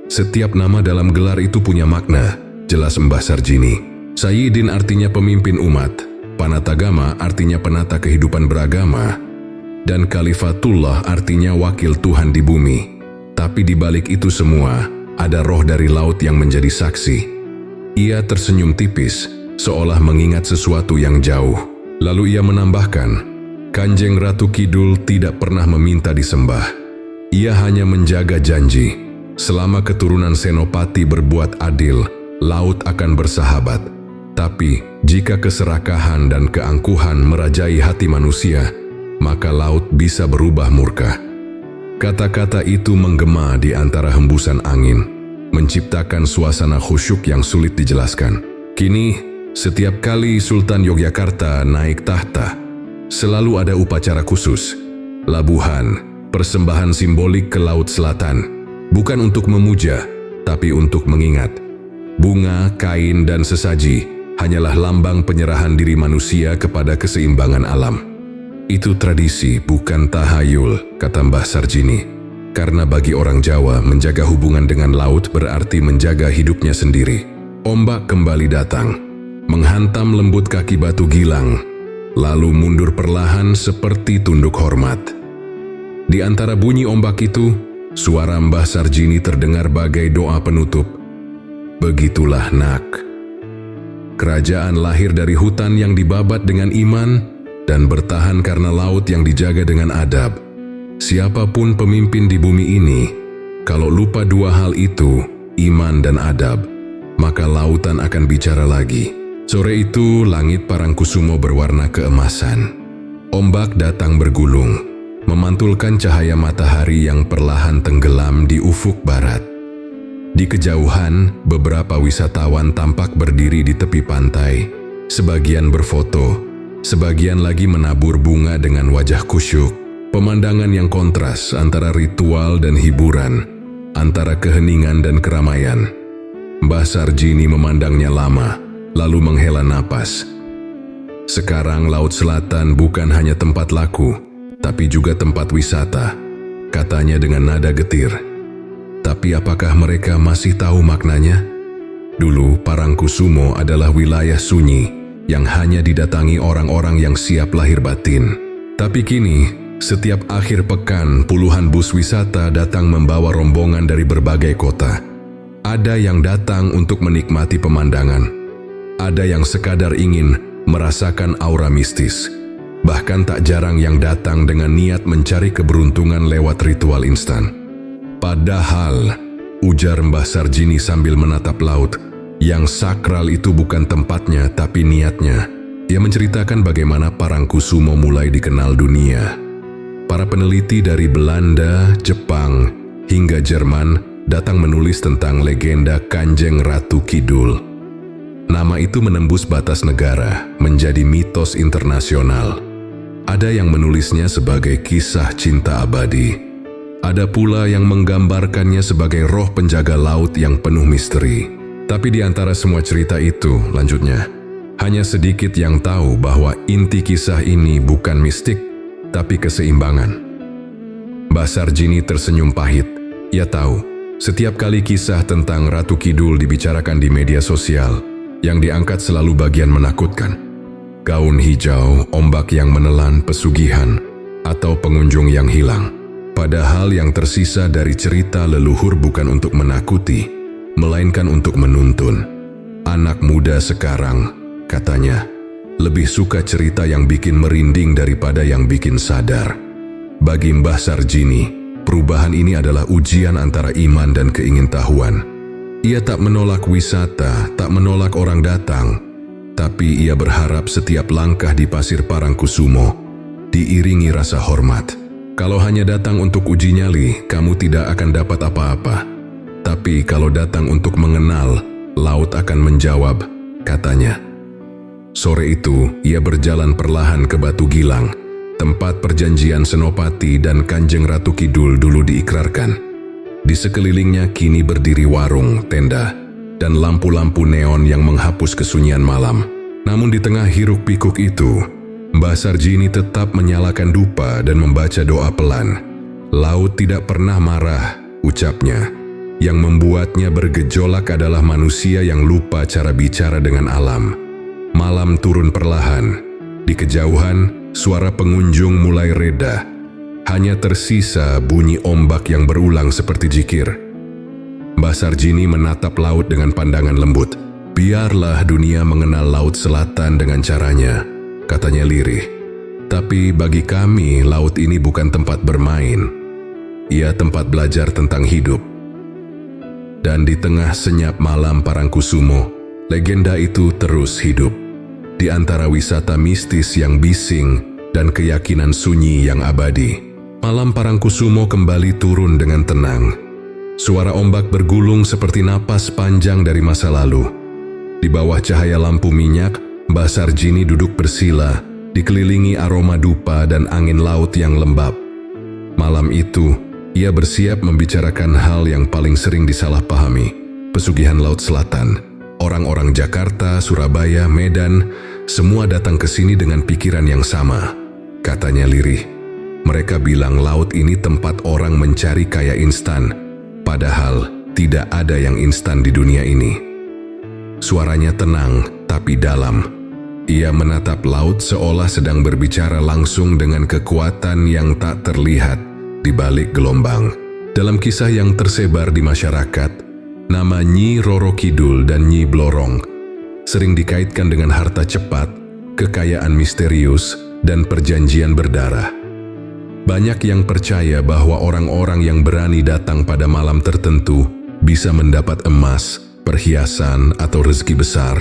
Setiap nama dalam gelar itu punya makna, jelas Mbah Sarjini. Sayyidin artinya pemimpin umat, Panatagama artinya penata kehidupan beragama, dan Khalifatullah artinya wakil Tuhan di bumi. Tapi di balik itu semua, ada roh dari laut yang menjadi saksi. Ia tersenyum tipis, seolah mengingat sesuatu yang jauh. Lalu ia menambahkan, Kanjeng Ratu Kidul tidak pernah meminta disembah. Ia hanya menjaga janji. Selama keturunan Senopati berbuat adil, laut akan bersahabat. Tapi, jika keserakahan dan keangkuhan merajai hati manusia, maka laut bisa berubah murka. Kata-kata itu menggema di antara hembusan angin, menciptakan suasana khusyuk yang sulit dijelaskan. Kini, setiap kali Sultan Yogyakarta naik tahta, selalu ada upacara khusus, labuhan, persembahan simbolik ke Laut Selatan, bukan untuk memuja, tapi untuk mengingat. Bunga, kain, dan sesaji hanyalah lambang penyerahan diri manusia kepada keseimbangan alam. Itu tradisi, bukan tahayul, kata Mbah Sarjini. Karena bagi orang Jawa, menjaga hubungan dengan laut berarti menjaga hidupnya sendiri. Ombak kembali datang, menghantam lembut kaki batu gilang, lalu mundur perlahan seperti tunduk hormat. Di antara bunyi ombak itu, suara Mbah Sarjini terdengar bagai doa penutup. Begitulah nak. Kerajaan lahir dari hutan yang dibabat dengan iman dan bertahan karena laut yang dijaga dengan adab. Siapapun pemimpin di bumi ini, kalau lupa dua hal itu, iman dan adab, maka lautan akan bicara lagi. Sore itu, langit Parangkusumo berwarna keemasan. Ombak datang bergulung, memantulkan cahaya matahari yang perlahan tenggelam di ufuk barat. Di kejauhan, beberapa wisatawan tampak berdiri di tepi pantai, sebagian berfoto, sebagian lagi menabur bunga dengan wajah kusyuk. Pemandangan yang kontras antara ritual dan hiburan, antara keheningan dan keramaian. Mbah Sarjini memandangnya lama, lalu menghela napas. Sekarang Laut Selatan bukan hanya tempat laku, tapi juga tempat wisata, katanya dengan nada getir. Tapi apakah mereka masih tahu maknanya? Dulu Parangkusumo adalah wilayah sunyi yang hanya didatangi orang-orang yang siap lahir batin. Tapi kini, setiap akhir pekan puluhan bus wisata datang membawa rombongan dari berbagai kota. Ada yang datang untuk menikmati pemandangan. Ada yang sekadar ingin merasakan aura mistis. Bahkan tak jarang yang datang dengan niat mencari keberuntungan lewat ritual instan. Padahal, ujar Mbah Sarjini sambil menatap laut, yang sakral itu bukan tempatnya tapi niatnya. Ia menceritakan bagaimana Parangkusumo mulai dikenal dunia. Para peneliti dari Belanda, Jepang, hingga Jerman datang menulis tentang legenda Kanjeng Ratu Kidul. Nama itu menembus batas negara, menjadi mitos internasional. Ada yang menulisnya sebagai kisah cinta abadi. Ada pula yang menggambarkannya sebagai roh penjaga laut yang penuh misteri. Tapi di antara semua cerita itu, lanjutnya, hanya sedikit yang tahu bahwa inti kisah ini bukan mistik, tapi keseimbangan. Mbah Sarjini tersenyum pahit. Ia tahu, Setiap kali kisah tentang Ratu Kidul dibicarakan di media sosial, yang diangkat selalu bagian menakutkan. Gaun hijau, ombak yang menelan pesugihan, atau pengunjung yang hilang. Padahal yang tersisa dari cerita leluhur bukan untuk menakuti, melainkan untuk menuntun. Anak muda sekarang, katanya, lebih suka cerita yang bikin merinding daripada yang bikin sadar. Bagi Mbah Sarjini, perubahan ini adalah ujian antara iman dan keingintahuan. Ia tak menolak wisata, tak menolak orang datang, tapi ia berharap setiap langkah di Pasir Parangkusumo diiringi rasa hormat. Kalau hanya datang untuk uji nyali, kamu tidak akan dapat apa-apa. Tapi kalau datang untuk mengenal, laut akan menjawab, katanya. Sore itu, ia berjalan perlahan ke Batu Gilang, tempat perjanjian Senopati dan Kanjeng Ratu Kidul dulu diikrarkan. Di sekelilingnya kini berdiri warung, tenda, dan lampu-lampu neon yang menghapus kesunyian malam. Namun di tengah hiruk-pikuk itu, Mbah Sarjini tetap menyalakan dupa dan membaca doa pelan. Laut tidak pernah marah, ucapnya. Yang membuatnya bergejolak adalah manusia yang lupa cara bicara dengan alam. Malam turun perlahan. Di kejauhan, suara pengunjung mulai reda. Hanya tersisa bunyi ombak yang berulang seperti zikir. Mbah Sarjini menatap laut dengan pandangan lembut. Biarlah dunia mengenal Laut Selatan dengan caranya, katanya lirih. Tapi bagi kami, laut ini bukan tempat bermain. Ia tempat belajar tentang hidup. Dan di tengah senyap malam Parangkusumo, legenda itu terus hidup. Di antara wisata mistis yang bising dan keyakinan sunyi yang abadi, malam Parangkusumo kembali turun dengan tenang. Suara ombak bergulung seperti napas panjang dari masa lalu. Di bawah cahaya lampu minyak, Mbah Sarjini duduk bersila, dikelilingi aroma dupa dan angin laut yang lembab. Malam itu, ia bersiap membicarakan hal yang paling sering disalahpahami, pesugihan Laut Selatan. Orang-orang Jakarta, Surabaya, Medan, semua datang ke sini dengan pikiran yang sama, katanya lirih. Mereka bilang laut ini tempat orang mencari kaya instan, padahal tidak ada yang instan di dunia ini. Suaranya tenang, tapi dalam. Ia menatap laut seolah sedang berbicara langsung dengan kekuatan yang tak terlihat di balik gelombang. Dalam kisah yang tersebar di masyarakat, nama Nyi Roro Kidul dan Nyi Blorong sering dikaitkan dengan harta cepat, kekayaan misterius, dan perjanjian berdarah. Banyak yang percaya bahwa orang-orang yang berani datang pada malam tertentu bisa mendapat emas, perhiasan, atau rezeki besar,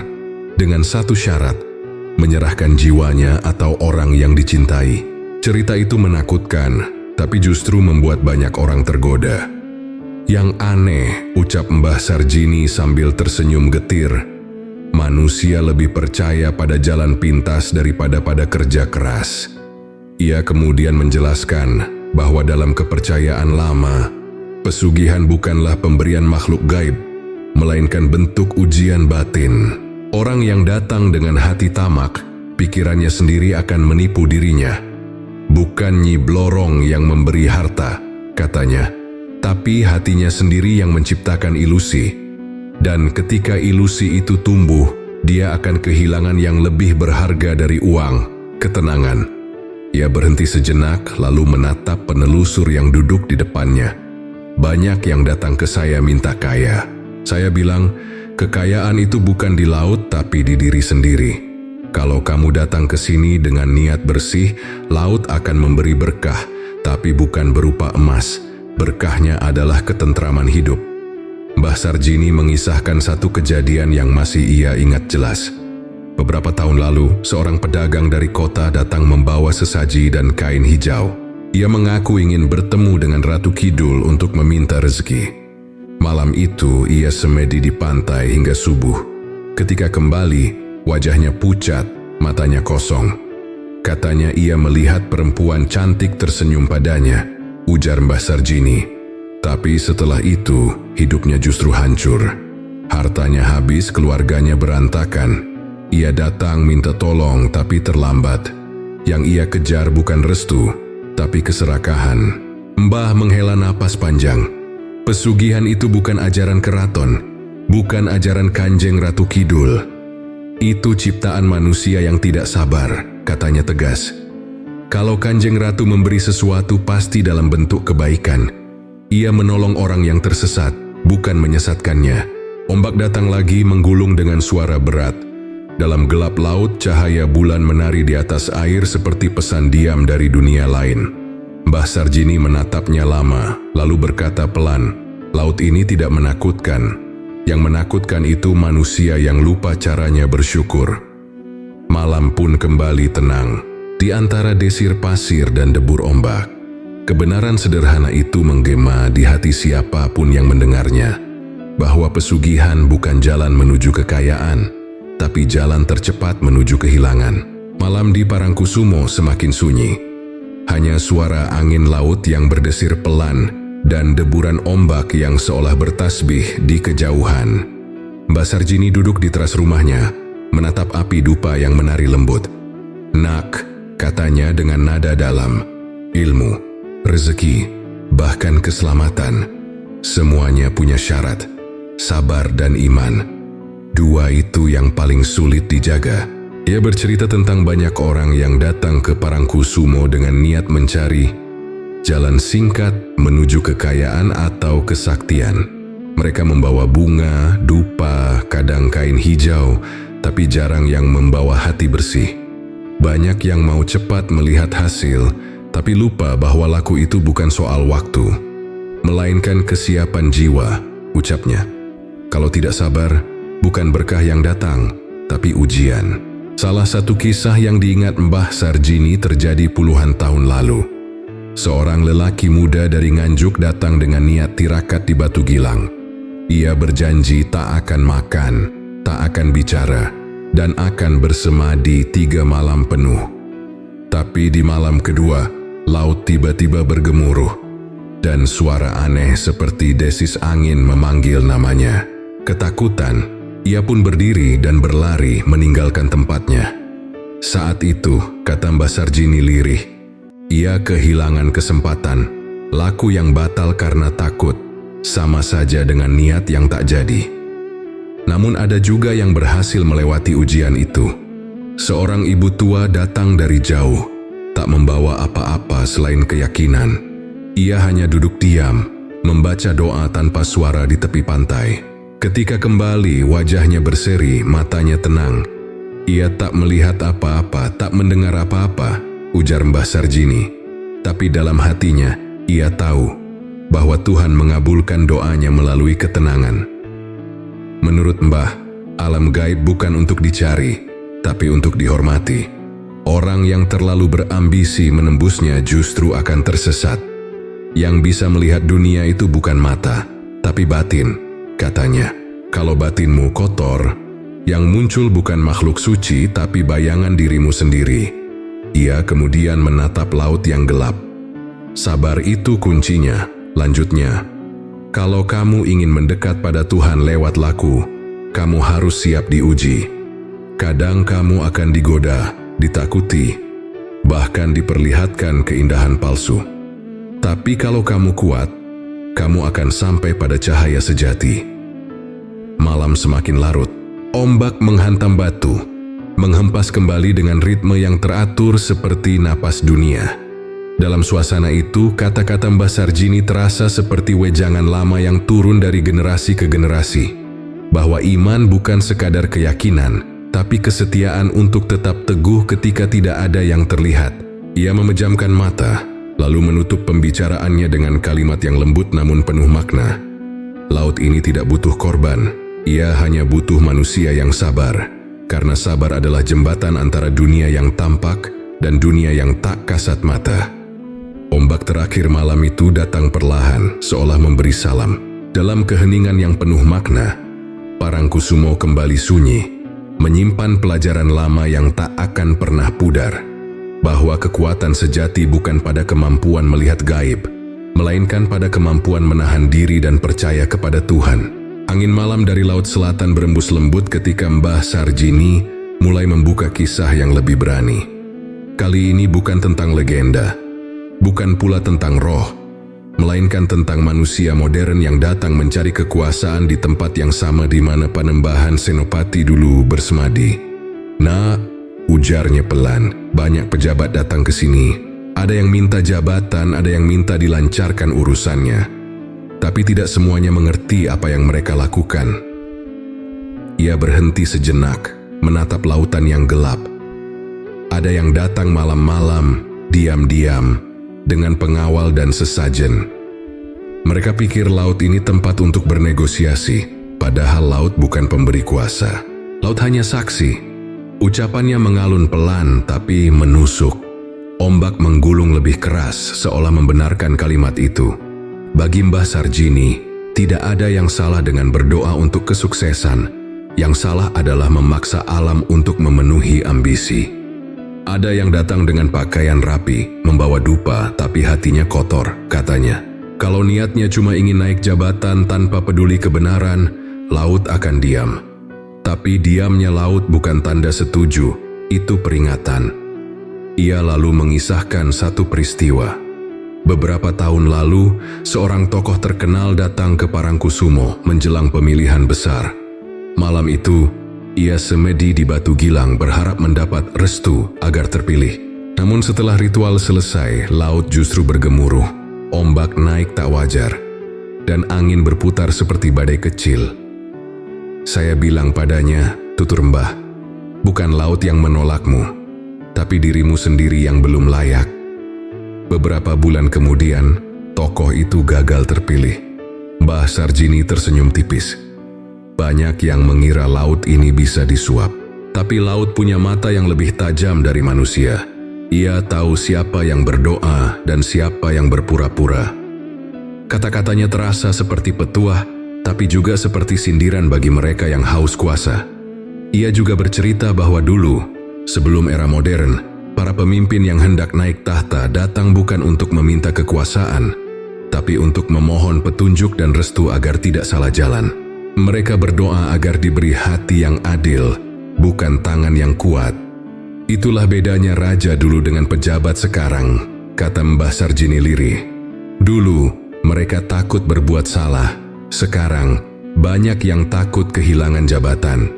dengan satu syarat, menyerahkan jiwanya atau orang yang dicintai. Cerita itu menakutkan, tapi justru membuat banyak orang tergoda. Yang aneh, ucap Mbah Sarjini sambil tersenyum getir, manusia lebih percaya pada jalan pintas daripada pada kerja keras. Ia kemudian menjelaskan bahwa dalam kepercayaan lama, pesugihan bukanlah pemberian makhluk gaib, melainkan bentuk ujian batin. Orang yang datang dengan hati tamak, pikirannya sendiri akan menipu dirinya. Bukan Nyi Blorong yang memberi harta, katanya, tapi hatinya sendiri yang menciptakan ilusi. Dan ketika ilusi itu tumbuh, dia akan kehilangan yang lebih berharga dari uang, ketenangan. Ia berhenti sejenak lalu menatap penelusur yang duduk di depannya. Banyak yang datang ke saya minta kaya. Saya bilang, kekayaan itu bukan di laut tapi di diri sendiri. Kalau kamu datang ke sini dengan niat bersih, laut akan memberi berkah, tapi bukan berupa emas. Berkahnya adalah ketentraman hidup. Mbah Sarjini mengisahkan satu kejadian yang masih ia ingat jelas. Beberapa tahun lalu, seorang pedagang dari kota datang membawa sesaji dan kain hijau. Ia mengaku ingin bertemu dengan Ratu Kidul untuk meminta rezeki. Malam itu ia semedi di pantai hingga subuh. Ketika kembali, wajahnya pucat, matanya kosong. Katanya ia melihat perempuan cantik tersenyum padanya, ujar Mbah Sarjini. Tapi setelah itu, hidupnya justru hancur. Hartanya habis, keluarganya berantakan. Ia datang minta tolong tapi terlambat. Yang ia kejar bukan restu, tapi keserakahan. Mbah menghela napas panjang. Pesugihan itu bukan ajaran keraton, bukan ajaran Kanjeng Ratu Kidul. Itu ciptaan manusia yang tidak sabar, katanya tegas. Kalau Kanjeng Ratu memberi sesuatu pasti dalam bentuk kebaikan. Ia menolong orang yang tersesat, bukan menyesatkannya. Ombak datang lagi menggulung dengan suara berat. Dalam gelap laut, cahaya bulan menari di atas air seperti pesan diam dari dunia lain. Mbah Sarjini menatapnya lama, lalu berkata pelan, "Laut ini tidak menakutkan. Yang menakutkan itu manusia yang lupa caranya bersyukur." Malam pun kembali tenang, di antara desir pasir dan debur ombak. Kebenaran sederhana itu menggema di hati siapapun yang mendengarnya, bahwa pesugihan bukan jalan menuju kekayaan, tapi jalan tercepat menuju kehilangan. Malam di Parangkusumo semakin sunyi. Hanya suara angin laut yang berdesir pelan dan deburan ombak yang seolah bertasbih di kejauhan. Mbah Sarjini duduk di teras rumahnya, menatap api dupa yang menari lembut. "Nak," katanya dengan nada dalam, "ilmu, rezeki, bahkan keselamatan, semuanya punya syarat, sabar dan iman. Dua itu yang paling sulit dijaga." Ia bercerita tentang banyak orang yang datang ke Parangkusumo dengan niat mencari jalan singkat menuju kekayaan atau kesaktian. Mereka membawa bunga, dupa, kadang kain hijau, tapi jarang yang membawa hati bersih. Banyak yang mau cepat melihat hasil, tapi lupa bahwa laku itu bukan soal waktu, melainkan kesiapan jiwa, ucapnya. Kalau tidak sabar, bukan berkah yang datang, tapi ujian. Salah satu kisah yang diingat Mbah Sarjini terjadi puluhan tahun lalu. Seorang lelaki muda dari Nganjuk datang dengan niat tirakat di Batu Gilang. Ia berjanji tak akan makan, tak akan bicara, dan akan bersemadi 3 malam penuh. Tapi di malam kedua, laut tiba-tiba bergemuruh, dan suara aneh seperti desis angin memanggil namanya. Ketakutan, ia pun berdiri dan berlari meninggalkan tempatnya. Saat itu, kata Mbah Sarjini lirih, ia kehilangan kesempatan. Laku yang batal karena takut, sama saja dengan niat yang tak jadi. Namun ada juga yang berhasil melewati ujian itu. Seorang ibu tua datang dari jauh, tak membawa apa-apa selain keyakinan. Ia hanya duduk diam, membaca doa tanpa suara di tepi pantai. Ketika kembali, wajahnya berseri, matanya tenang. Ia tak melihat apa-apa, tak mendengar apa-apa, ujar Mbah Sarjini. Tapi dalam hatinya, ia tahu bahwa Tuhan mengabulkan doanya melalui ketenangan. Menurut Mbah, alam gaib bukan untuk dicari, tapi untuk dihormati. Orang yang terlalu berambisi menembusnya justru akan tersesat. Yang bisa melihat dunia itu bukan mata, tapi batin, katanya. Kalau batinmu kotor, yang muncul bukan makhluk suci tapi bayangan dirimu sendiri. Ia kemudian menatap laut yang gelap. Sabar itu kuncinya, lanjutnya. Kalau kamu ingin mendekat pada Tuhan lewat laku, kamu harus siap diuji. Kadang kamu akan digoda, ditakuti, bahkan diperlihatkan keindahan palsu. Tapi kalau kamu kuat, kamu akan sampai pada cahaya sejati. Malam semakin larut, ombak menghantam batu, menghempas kembali dengan ritme yang teratur seperti napas dunia. Dalam suasana itu, kata-kata Mbah Sarjini terasa seperti wejangan lama yang turun dari generasi ke generasi. Bahwa iman bukan sekadar keyakinan, tapi kesetiaan untuk tetap teguh ketika tidak ada yang terlihat. Ia memejamkan mata, lalu menutup pembicaraannya dengan kalimat yang lembut namun penuh makna. Laut ini tidak butuh korban. Ia hanya butuh manusia yang sabar, karena sabar adalah jembatan antara dunia yang tampak dan dunia yang tak kasat mata. Ombak terakhir malam itu datang perlahan, seolah memberi salam. Dalam keheningan yang penuh makna, Parangkusumo kembali sunyi, menyimpan pelajaran lama yang tak akan pernah pudar. Bahwa kekuatan sejati bukan pada kemampuan melihat gaib, melainkan pada kemampuan menahan diri dan percaya kepada Tuhan. Angin malam dari laut selatan berembus lembut ketika Mbah Sarjini mulai membuka kisah yang lebih berani. Kali ini bukan tentang legenda, bukan pula tentang roh, melainkan tentang manusia modern yang datang mencari kekuasaan di tempat yang sama di mana Panembahan Senopati dulu bersemadi. "Nah," ujarnya pelan, "banyak pejabat datang ke sini. Ada yang minta jabatan, ada yang minta dilancarkan urusannya. Tapi tidak semuanya mengerti apa yang mereka lakukan." Ia berhenti sejenak, menatap lautan yang gelap. Ada yang datang malam-malam, diam-diam, dengan pengawal dan sesajen. Mereka pikir laut ini tempat untuk bernegosiasi, padahal laut bukan pemberi kuasa. Laut hanya saksi. Ucapannya mengalun pelan tapi menusuk. Ombak menggulung lebih keras seolah membenarkan kalimat itu. Bagi Mbah Sarjini, tidak ada yang salah dengan berdoa untuk kesuksesan. Yang salah adalah memaksa alam untuk memenuhi ambisi. Ada yang datang dengan pakaian rapi, membawa dupa, tapi hatinya kotor, katanya. Kalau niatnya cuma ingin naik jabatan tanpa peduli kebenaran, laut akan diam. Tapi diamnya laut bukan tanda setuju, itu peringatan. Ia lalu mengisahkan satu peristiwa. Beberapa tahun lalu, seorang tokoh terkenal datang ke Parangkusumo menjelang pemilihan besar. Malam itu, ia semedi di Batu Gilang berharap mendapat restu agar terpilih. Namun setelah ritual selesai, laut justru bergemuruh. Ombak naik tak wajar, dan angin berputar seperti badai kecil. Saya bilang padanya, "Tutur Mbah, bukan laut yang menolakmu, tapi dirimu sendiri yang belum layak." Beberapa bulan kemudian, tokoh itu gagal terpilih. Mbah Sarjini tersenyum tipis. Banyak yang mengira laut ini bisa disuap, tapi laut punya mata yang lebih tajam dari manusia. Ia tahu siapa yang berdoa dan siapa yang berpura-pura. Kata-katanya terasa seperti petuah, tapi juga seperti sindiran bagi mereka yang haus kuasa. Ia juga bercerita bahwa dulu, sebelum era modern, para pemimpin yang hendak naik tahta datang bukan untuk meminta kekuasaan, tapi untuk memohon petunjuk dan restu agar tidak salah jalan. Mereka berdoa agar diberi hati yang adil, bukan tangan yang kuat. Itulah bedanya raja dulu dengan pejabat sekarang, kata Mbah Sarjini lirih. Dulu, mereka takut berbuat salah. Sekarang, banyak yang takut kehilangan jabatan.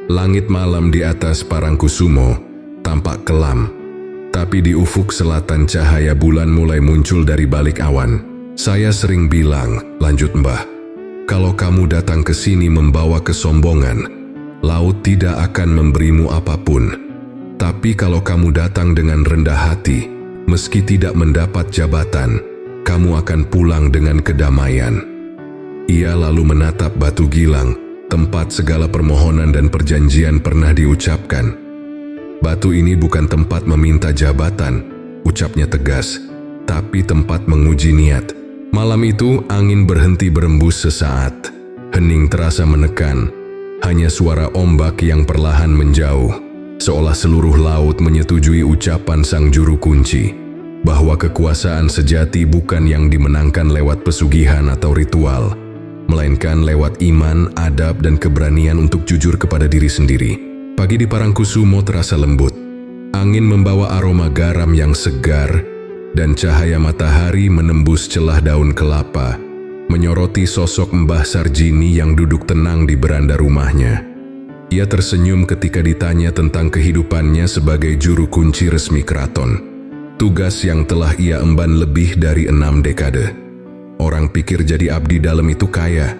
Langit malam di atas Parangkusumo tampak kelam, tapi di ufuk selatan cahaya bulan mulai muncul dari balik awan. Saya sering bilang, lanjut Mbah, kalau kamu datang ke sini membawa kesombongan, laut tidak akan memberimu apapun. Tapi kalau kamu datang dengan rendah hati, meski tidak mendapat jabatan, kamu akan pulang dengan kedamaian. Ia lalu menatap Batu Gilang, tempat segala permohonan dan perjanjian pernah diucapkan. Batu ini bukan tempat meminta jabatan, ucapnya tegas, tapi tempat menguji niat. Malam itu angin berhenti berembus sesaat. Hening terasa menekan, hanya suara ombak yang perlahan menjauh, seolah seluruh laut menyetujui ucapan sang juru kunci, bahwa kekuasaan sejati bukan yang dimenangkan lewat pesugihan atau ritual, melainkan lewat iman, adab, dan keberanian untuk jujur kepada diri sendiri. Pagi di Parangkusumo terasa lembut. Angin membawa aroma garam yang segar, dan cahaya matahari menembus celah daun kelapa, menyoroti sosok Mbah Sarjini yang duduk tenang di beranda rumahnya. Ia tersenyum ketika ditanya tentang kehidupannya sebagai juru kunci resmi keraton, tugas yang telah ia emban lebih dari 6 dekade. Orang pikir jadi abdi dalam itu kaya,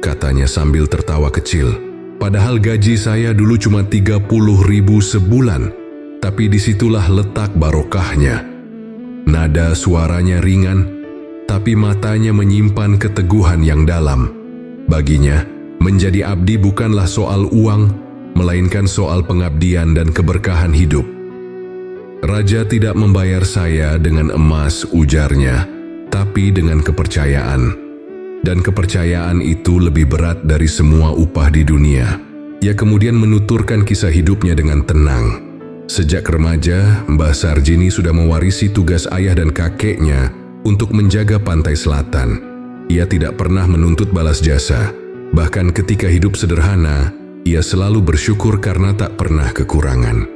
katanya sambil tertawa kecil. Padahal gaji saya dulu cuma 30.000 sebulan, tapi disitulah letak barokahnya. Nada suaranya ringan, tapi matanya menyimpan keteguhan yang dalam. Baginya, menjadi abdi bukanlah soal uang, melainkan soal pengabdian dan keberkahan hidup. Raja tidak membayar saya dengan emas, ujarnya, tapi dengan kepercayaan. Dan kepercayaan itu lebih berat dari semua upah di dunia. Ia kemudian menuturkan kisah hidupnya dengan tenang. Sejak remaja, Mbah Sarjini sudah mewarisi tugas ayah dan kakeknya untuk menjaga pantai selatan. Ia tidak pernah menuntut balas jasa. Bahkan ketika hidup sederhana, ia selalu bersyukur karena tak pernah kekurangan.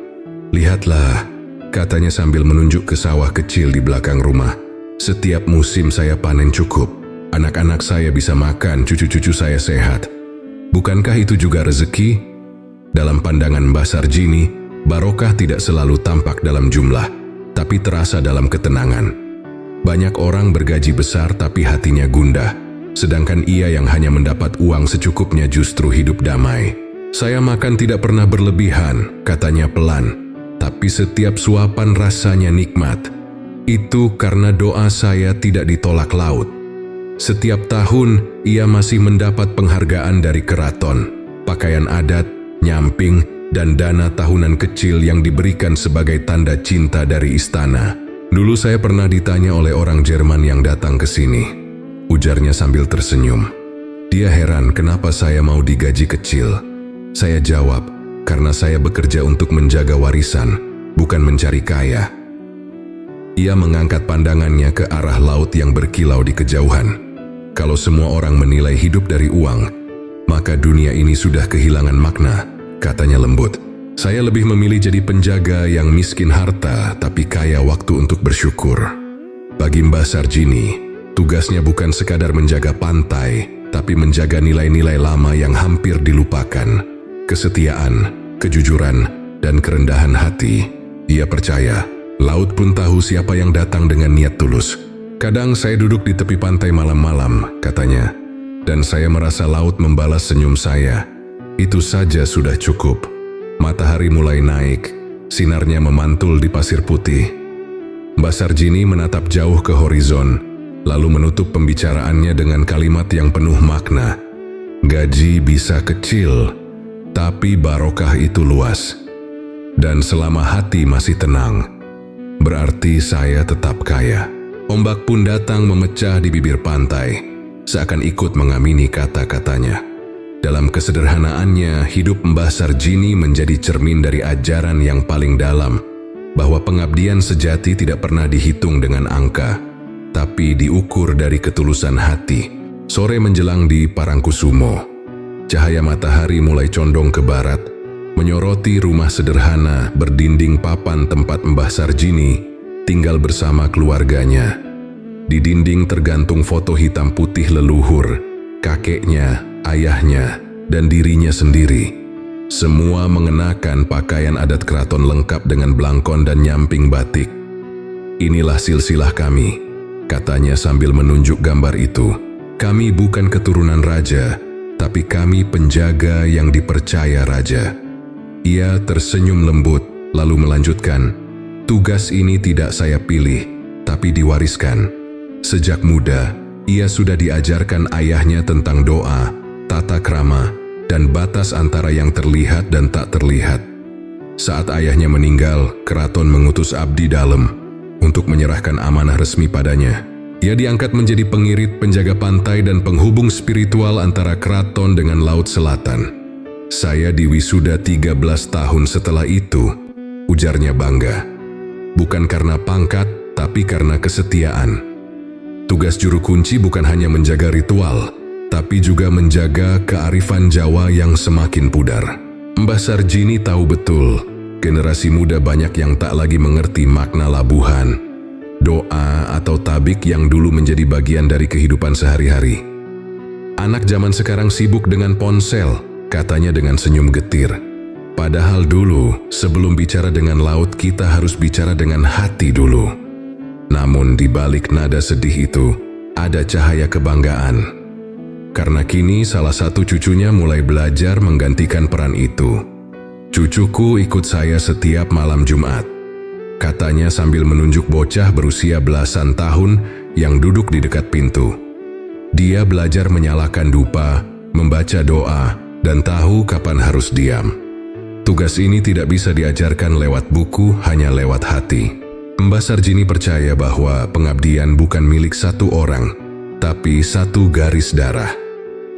Lihatlah, katanya sambil menunjuk ke sawah kecil di belakang rumah. Setiap musim saya panen cukup. Anak-anak saya bisa makan, cucu-cucu saya sehat. Bukankah itu juga rezeki? Dalam pandangan Mbah Sarjini, barokah tidak selalu tampak dalam jumlah, tapi terasa dalam ketenangan. Banyak orang bergaji besar tapi hatinya gundah, sedangkan ia yang hanya mendapat uang secukupnya justru hidup damai. Saya makan tidak pernah berlebihan, katanya pelan, tapi setiap suapan rasanya nikmat. Itu karena doa saya tidak ditolak laut. Setiap tahun, ia masih mendapat penghargaan dari keraton, pakaian adat, nyamping, dan dana tahunan kecil yang diberikan sebagai tanda cinta dari istana. Dulu saya pernah ditanya oleh orang Jerman yang datang ke sini. Ujarnya sambil tersenyum. Dia heran kenapa saya mau digaji kecil. Saya jawab, karena saya bekerja untuk menjaga warisan, bukan mencari kaya. Ia mengangkat pandangannya ke arah laut yang berkilau di kejauhan. Kalau semua orang menilai hidup dari uang, maka dunia ini sudah kehilangan makna, katanya lembut. Saya lebih memilih jadi penjaga yang miskin harta tapi kaya waktu untuk bersyukur. Bagi Mbah Sarjini, tugasnya bukan sekadar menjaga pantai, tapi menjaga nilai-nilai lama yang hampir dilupakan. Kesetiaan, kejujuran, dan kerendahan hati. Ia percaya, laut pun tahu siapa yang datang dengan niat tulus. Kadang saya duduk di tepi pantai malam-malam, katanya, dan saya merasa laut membalas senyum saya. Itu saja sudah cukup. Matahari mulai naik, sinarnya memantul di pasir putih. Mbah Sarjini menatap jauh ke horizon, lalu menutup pembicaraannya dengan kalimat yang penuh makna. Gaji bisa kecil, tapi barokah itu luas. Dan selama hati masih tenang, berarti saya tetap kaya. Ombak pun datang memecah di bibir pantai, seakan ikut mengamini kata-katanya. Dalam kesederhanaannya, hidup Mbah Sarjini menjadi cermin dari ajaran yang paling dalam, bahwa pengabdian sejati tidak pernah dihitung dengan angka, tapi diukur dari ketulusan hati. Sore menjelang di Parangkusumo, cahaya matahari mulai condong ke barat, menyoroti rumah sederhana berdinding papan tempat Mbah Sarjini tinggal bersama keluarganya. Di dinding tergantung foto hitam putih leluhur, kakeknya, ayahnya, dan dirinya sendiri. Semua mengenakan pakaian adat keraton lengkap dengan blangkon dan nyamping batik. Inilah silsilah kami, katanya sambil menunjuk gambar itu. Kami bukan keturunan raja, tapi kami penjaga yang dipercaya raja. Ia tersenyum lembut, lalu melanjutkan, tugas ini tidak saya pilih, tapi diwariskan. Sejak muda, ia sudah diajarkan ayahnya tentang doa, tata krama, dan batas antara yang terlihat dan tak terlihat. Saat ayahnya meninggal, keraton mengutus abdi dalam untuk menyerahkan amanah resmi padanya. Ia diangkat menjadi pengirit, penjaga pantai, dan penghubung spiritual antara keraton dengan laut selatan. Saya diwisuda 13 tahun setelah itu, ujarnya bangga. Bukan karena pangkat, tapi karena kesetiaan. Tugas juru kunci bukan hanya menjaga ritual, tapi juga menjaga kearifan Jawa yang semakin pudar. Mbah Sarjini tahu betul, generasi muda banyak yang tak lagi mengerti makna labuhan, doa, atau tabik yang dulu menjadi bagian dari kehidupan sehari-hari. Anak zaman sekarang sibuk dengan ponsel, katanya dengan senyum getir. Padahal dulu, sebelum bicara dengan laut, kita harus bicara dengan hati dulu. Namun di balik nada sedih itu, ada cahaya kebanggaan. Karena kini salah satu cucunya mulai belajar menggantikan peran itu. Cucuku ikut saya setiap malam Jumat, katanya sambil menunjuk bocah berusia belasan tahun yang duduk di dekat pintu. Dia belajar menyalakan dupa, membaca doa, dan tahu kapan harus diam. Tugas ini tidak bisa diajarkan lewat buku, hanya lewat hati. Mbah Sarjini percaya bahwa pengabdian bukan milik satu orang, tapi satu garis darah.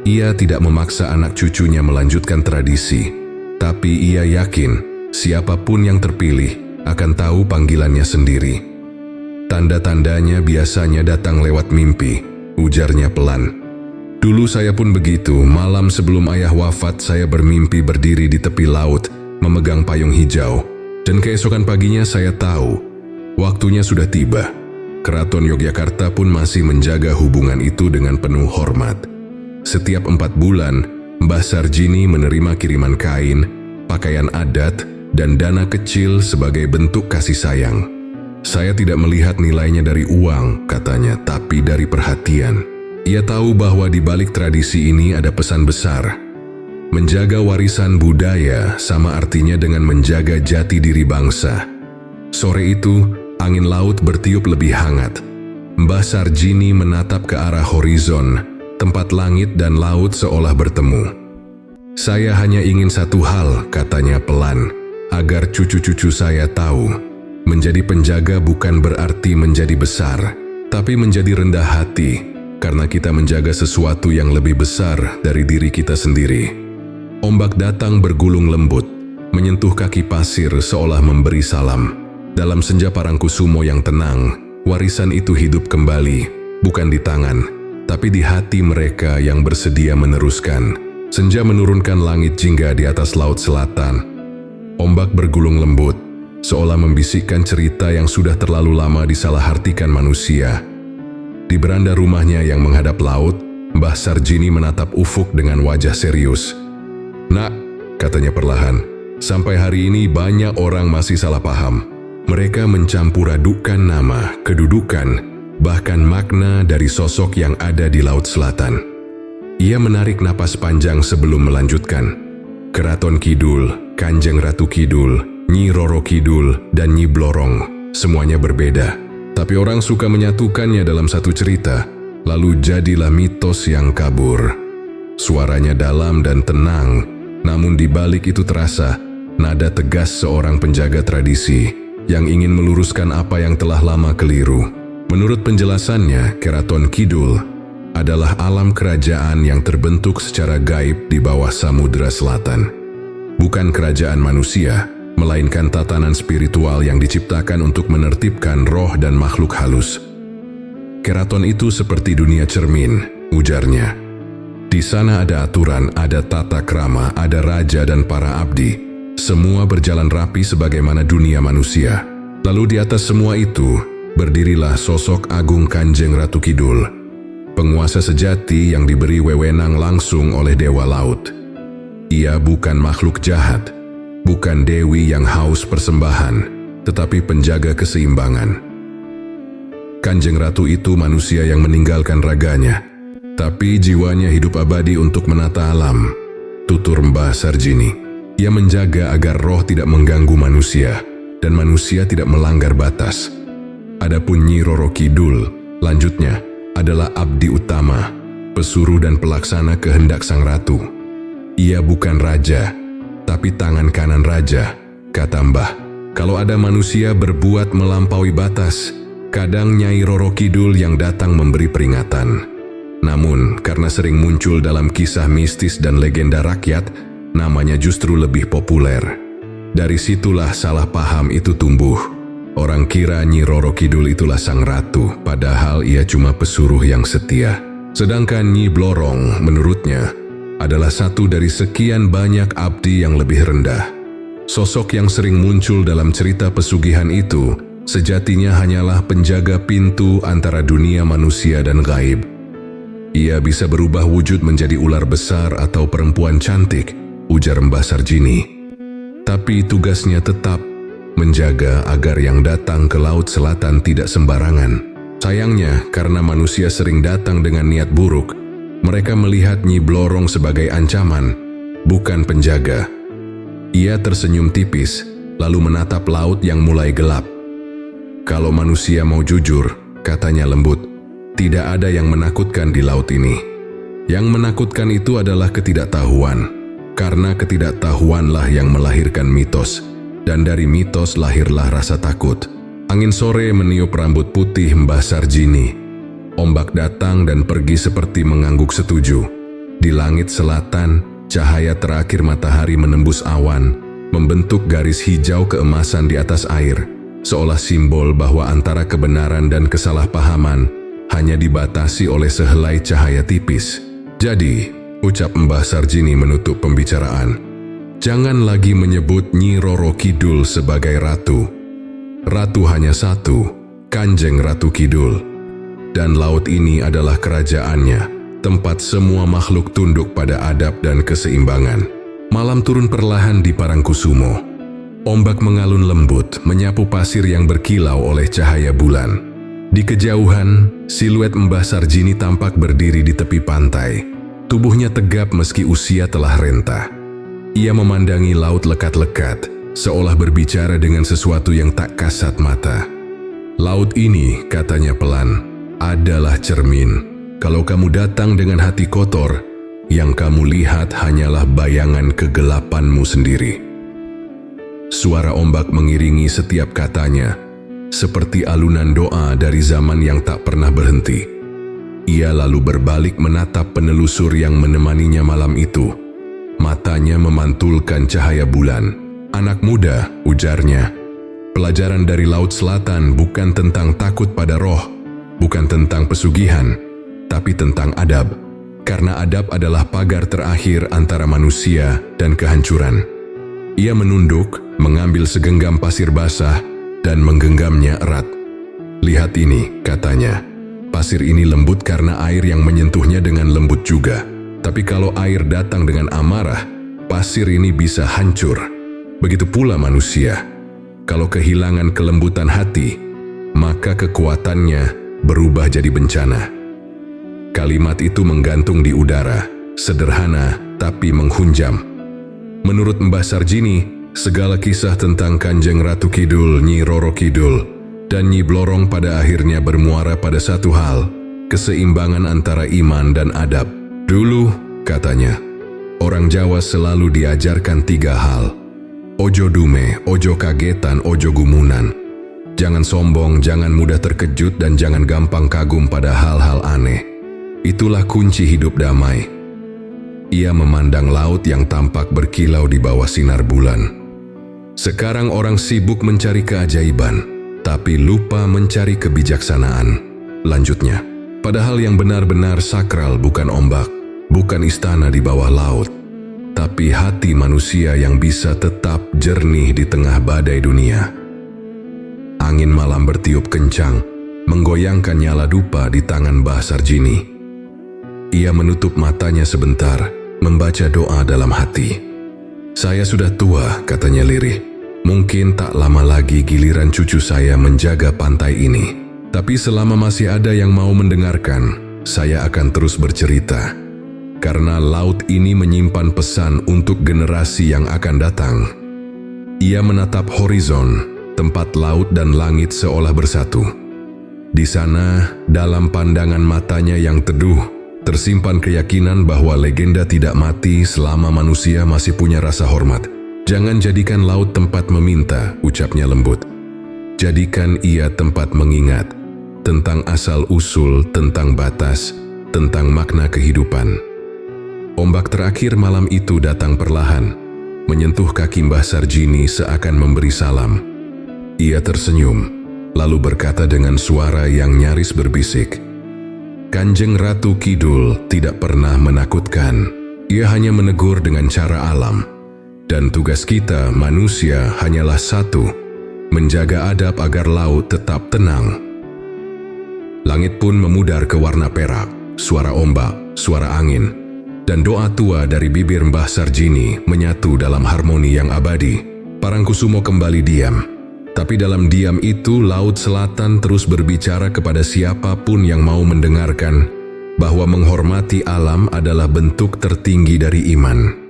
Ia tidak memaksa anak cucunya melanjutkan tradisi, tapi ia yakin siapapun yang terpilih akan tahu panggilannya sendiri. Tanda-tandanya biasanya datang lewat mimpi, ujarnya pelan. Dulu saya pun begitu, malam sebelum ayah wafat saya bermimpi berdiri di tepi laut, memegang payung hijau, dan keesokan paginya saya tahu, waktunya sudah tiba. Keraton Yogyakarta pun masih menjaga hubungan itu dengan penuh hormat. Setiap 4 bulan, Mbah Sarjini menerima kiriman kain, pakaian adat, dan dana kecil sebagai bentuk kasih sayang. Saya tidak melihat nilainya dari uang, katanya, tapi dari perhatian. Ia tahu bahwa di balik tradisi ini ada pesan besar. Menjaga warisan budaya sama artinya dengan menjaga jati diri bangsa. Sore itu, angin laut bertiup lebih hangat. Mbah Sarjini menatap ke arah horizon, tempat langit dan laut seolah bertemu. Saya hanya ingin satu hal, katanya pelan, agar cucu-cucu saya tahu. Menjadi penjaga bukan berarti menjadi besar, tapi menjadi rendah hati, karena kita menjaga sesuatu yang lebih besar dari diri kita sendiri. Ombak datang bergulung lembut, menyentuh kaki pasir seolah memberi salam. Dalam senja Parangkusumo yang tenang, warisan itu hidup kembali, bukan di tangan, tapi di hati mereka yang bersedia meneruskan. Senja menurunkan langit jingga di atas laut selatan. Ombak bergulung lembut, seolah membisikkan cerita yang sudah terlalu lama disalahartikan manusia. Di beranda rumahnya yang menghadap laut, Mbah Sarjini menatap ufuk dengan wajah serius. "Nak," katanya perlahan, "sampai hari ini banyak orang masih salah paham. Mereka mencampur adukan nama, kedudukan, bahkan makna dari sosok yang ada di Laut Selatan." Ia menarik napas panjang sebelum melanjutkan. Keraton Kidul, Kanjeng Ratu Kidul, Nyi Roro Kidul, dan Nyi Blorong, semuanya berbeda. Tapi orang suka menyatukannya dalam satu cerita, lalu jadilah mitos yang kabur. Suaranya dalam dan tenang, namun di balik itu terasa nada tegas seorang penjaga tradisi yang ingin meluruskan apa yang telah lama keliru. Menurut penjelasannya, Keraton Kidul adalah alam kerajaan yang terbentuk secara gaib di bawah Samudra Selatan. Bukan kerajaan manusia, melainkan tatanan spiritual yang diciptakan untuk menertibkan roh dan makhluk halus. Keraton itu seperti dunia cermin, ujarnya. Di sana ada aturan, ada tata krama, ada raja dan para abdi. Semua berjalan rapi sebagaimana dunia manusia. Lalu di atas semua itu, berdirilah sosok agung Kanjeng Ratu Kidul, penguasa sejati yang diberi wewenang langsung oleh Dewa Laut. Ia bukan makhluk jahat, bukan dewi yang haus persembahan, tetapi penjaga keseimbangan. Kanjeng Ratu itu manusia yang meninggalkan raganya, tapi jiwanya hidup abadi untuk menata alam, tutur Mbah Sarjini. Ia menjaga agar roh tidak mengganggu manusia, dan manusia tidak melanggar batas. Adapun Nyi Roro Kidul, lanjutnya, adalah abdi utama, pesuruh dan pelaksana kehendak sang ratu. Ia bukan raja, tapi tangan kanan raja, kata Mbah. Kalau ada manusia berbuat melampaui batas, kadang Nyai Roro Kidul yang datang memberi peringatan. Namun, karena sering muncul dalam kisah mistis dan legenda rakyat, namanya justru lebih populer. Dari situlah salah paham itu tumbuh. Orang kira Nyi Roro Kidul itulah sang ratu, padahal ia cuma pesuruh yang setia. Sedangkan Nyi Blorong, menurutnya, adalah satu dari sekian banyak abdi yang lebih rendah. Sosok yang sering muncul dalam cerita pesugihan itu sejatinya hanyalah penjaga pintu antara dunia manusia dan gaib. Ia bisa berubah wujud menjadi ular besar atau perempuan cantik, ujar Mbah Sarjini. Tapi tugasnya tetap menjaga agar yang datang ke Laut Selatan tidak sembarangan. Sayangnya, karena manusia sering datang dengan niat buruk, mereka melihat Nyi Blorong sebagai ancaman, bukan penjaga. Ia tersenyum tipis, lalu menatap laut yang mulai gelap. Kalau manusia mau jujur, katanya lembut, tidak ada yang menakutkan di laut ini. Yang menakutkan itu adalah ketidaktahuan, karena ketidaktahuanlah yang melahirkan mitos, dan dari mitos lahirlah rasa takut. Angin sore meniup rambut putih Mbah Sarjini. Ombak datang dan pergi seperti mengangguk setuju. Di langit selatan, cahaya terakhir matahari menembus awan, membentuk garis hijau keemasan di atas air, seolah simbol bahwa antara kebenaran dan kesalahpahaman hanya dibatasi oleh sehelai cahaya tipis. Jadi, ucap Mbah Sarjini menutup pembicaraan, jangan lagi menyebut Nyi Roro Kidul sebagai ratu. Ratu hanya satu, Kanjeng Ratu Kidul. Dan laut ini adalah kerajaannya, tempat semua makhluk tunduk pada adab dan keseimbangan. Malam turun perlahan di Parangkusumo. Ombak mengalun lembut, menyapu pasir yang berkilau oleh cahaya bulan. Di kejauhan, siluet Mbah Sarjini tampak berdiri di tepi pantai. Tubuhnya tegap meski usia telah renta. Ia memandangi laut lekat-lekat, seolah berbicara dengan sesuatu yang tak kasat mata. Laut ini, katanya pelan, adalah cermin. Kalau kamu datang dengan hati kotor, yang kamu lihat hanyalah bayangan kegelapanmu sendiri. Suara ombak mengiringi setiap katanya, seperti alunan doa dari zaman yang tak pernah berhenti. Ia lalu berbalik menatap penelusur yang menemaninya malam itu. Matanya memantulkan cahaya bulan. "Anak muda," ujarnya, "pelajaran dari Laut Selatan bukan tentang takut pada roh, bukan tentang pesugihan, tapi tentang adab. Karena adab adalah pagar terakhir antara manusia dan kehancuran." Ia menunduk, mengambil segenggam pasir basah, dan menggenggamnya erat. "Lihat ini," katanya. "Pasir ini lembut karena air yang menyentuhnya dengan lembut juga. Tapi kalau air datang dengan amarah, pasir ini bisa hancur. Begitu pula manusia. Kalau kehilangan kelembutan hati, maka kekuatannya berubah jadi bencana." Kalimat itu menggantung di udara, sederhana tapi menghunjam. Menurut Mbah Sarjini, segala kisah tentang Kanjeng Ratu Kidul, Nyi Roro Kidul, dan Nyi Blorong pada akhirnya bermuara pada satu hal, keseimbangan antara iman dan adab. "Dulu," katanya, "orang Jawa selalu diajarkan 3 hal. Ojo dume, ojo kagetan, ojo gumunan. Jangan sombong, jangan mudah terkejut, dan jangan gampang kagum pada hal-hal aneh. Itulah kunci hidup damai." Ia memandang laut yang tampak berkilau di bawah sinar bulan. Sekarang orang sibuk mencari keajaiban, tapi lupa mencari kebijaksanaan. Lanjutnya, padahal yang benar-benar sakral bukan ombak, bukan istana di bawah laut, tapi hati manusia yang bisa tetap jernih di tengah badai dunia. Angin malam bertiup kencang, menggoyangkan nyala dupa di tangan Mbah Sarjini. Ia menutup matanya sebentar, membaca doa dalam hati. "Saya sudah tua," katanya lirih. "Mungkin tak lama lagi giliran cucu saya menjaga pantai ini. Tapi selama masih ada yang mau mendengarkan, saya akan terus bercerita. Karena laut ini menyimpan pesan untuk generasi yang akan datang." Ia menatap horizon, tempat laut dan langit seolah bersatu. Di sana, dalam pandangan matanya yang teduh, tersimpan keyakinan bahwa legenda tidak mati selama manusia masih punya rasa hormat. "Jangan jadikan laut tempat meminta," ucapnya lembut. "Jadikan ia tempat mengingat tentang asal-usul, tentang batas, tentang makna kehidupan." Ombak terakhir malam itu datang perlahan, menyentuh kaki Mbah Sarjini seakan memberi salam. Ia tersenyum, lalu berkata dengan suara yang nyaris berbisik, "Kanjeng Ratu Kidul tidak pernah menakutkan. Ia hanya menegur dengan cara alam. Dan tugas kita manusia hanyalah satu, menjaga adab agar laut tetap tenang." Langit pun memudar ke warna perak, suara ombak, suara angin, dan doa tua dari bibir Mbah Sarjini menyatu dalam harmoni yang abadi. Parangkusumo kembali diam. Tapi dalam diam itu, Laut Selatan terus berbicara kepada siapapun yang mau mendengarkan bahwa menghormati alam adalah bentuk tertinggi dari iman.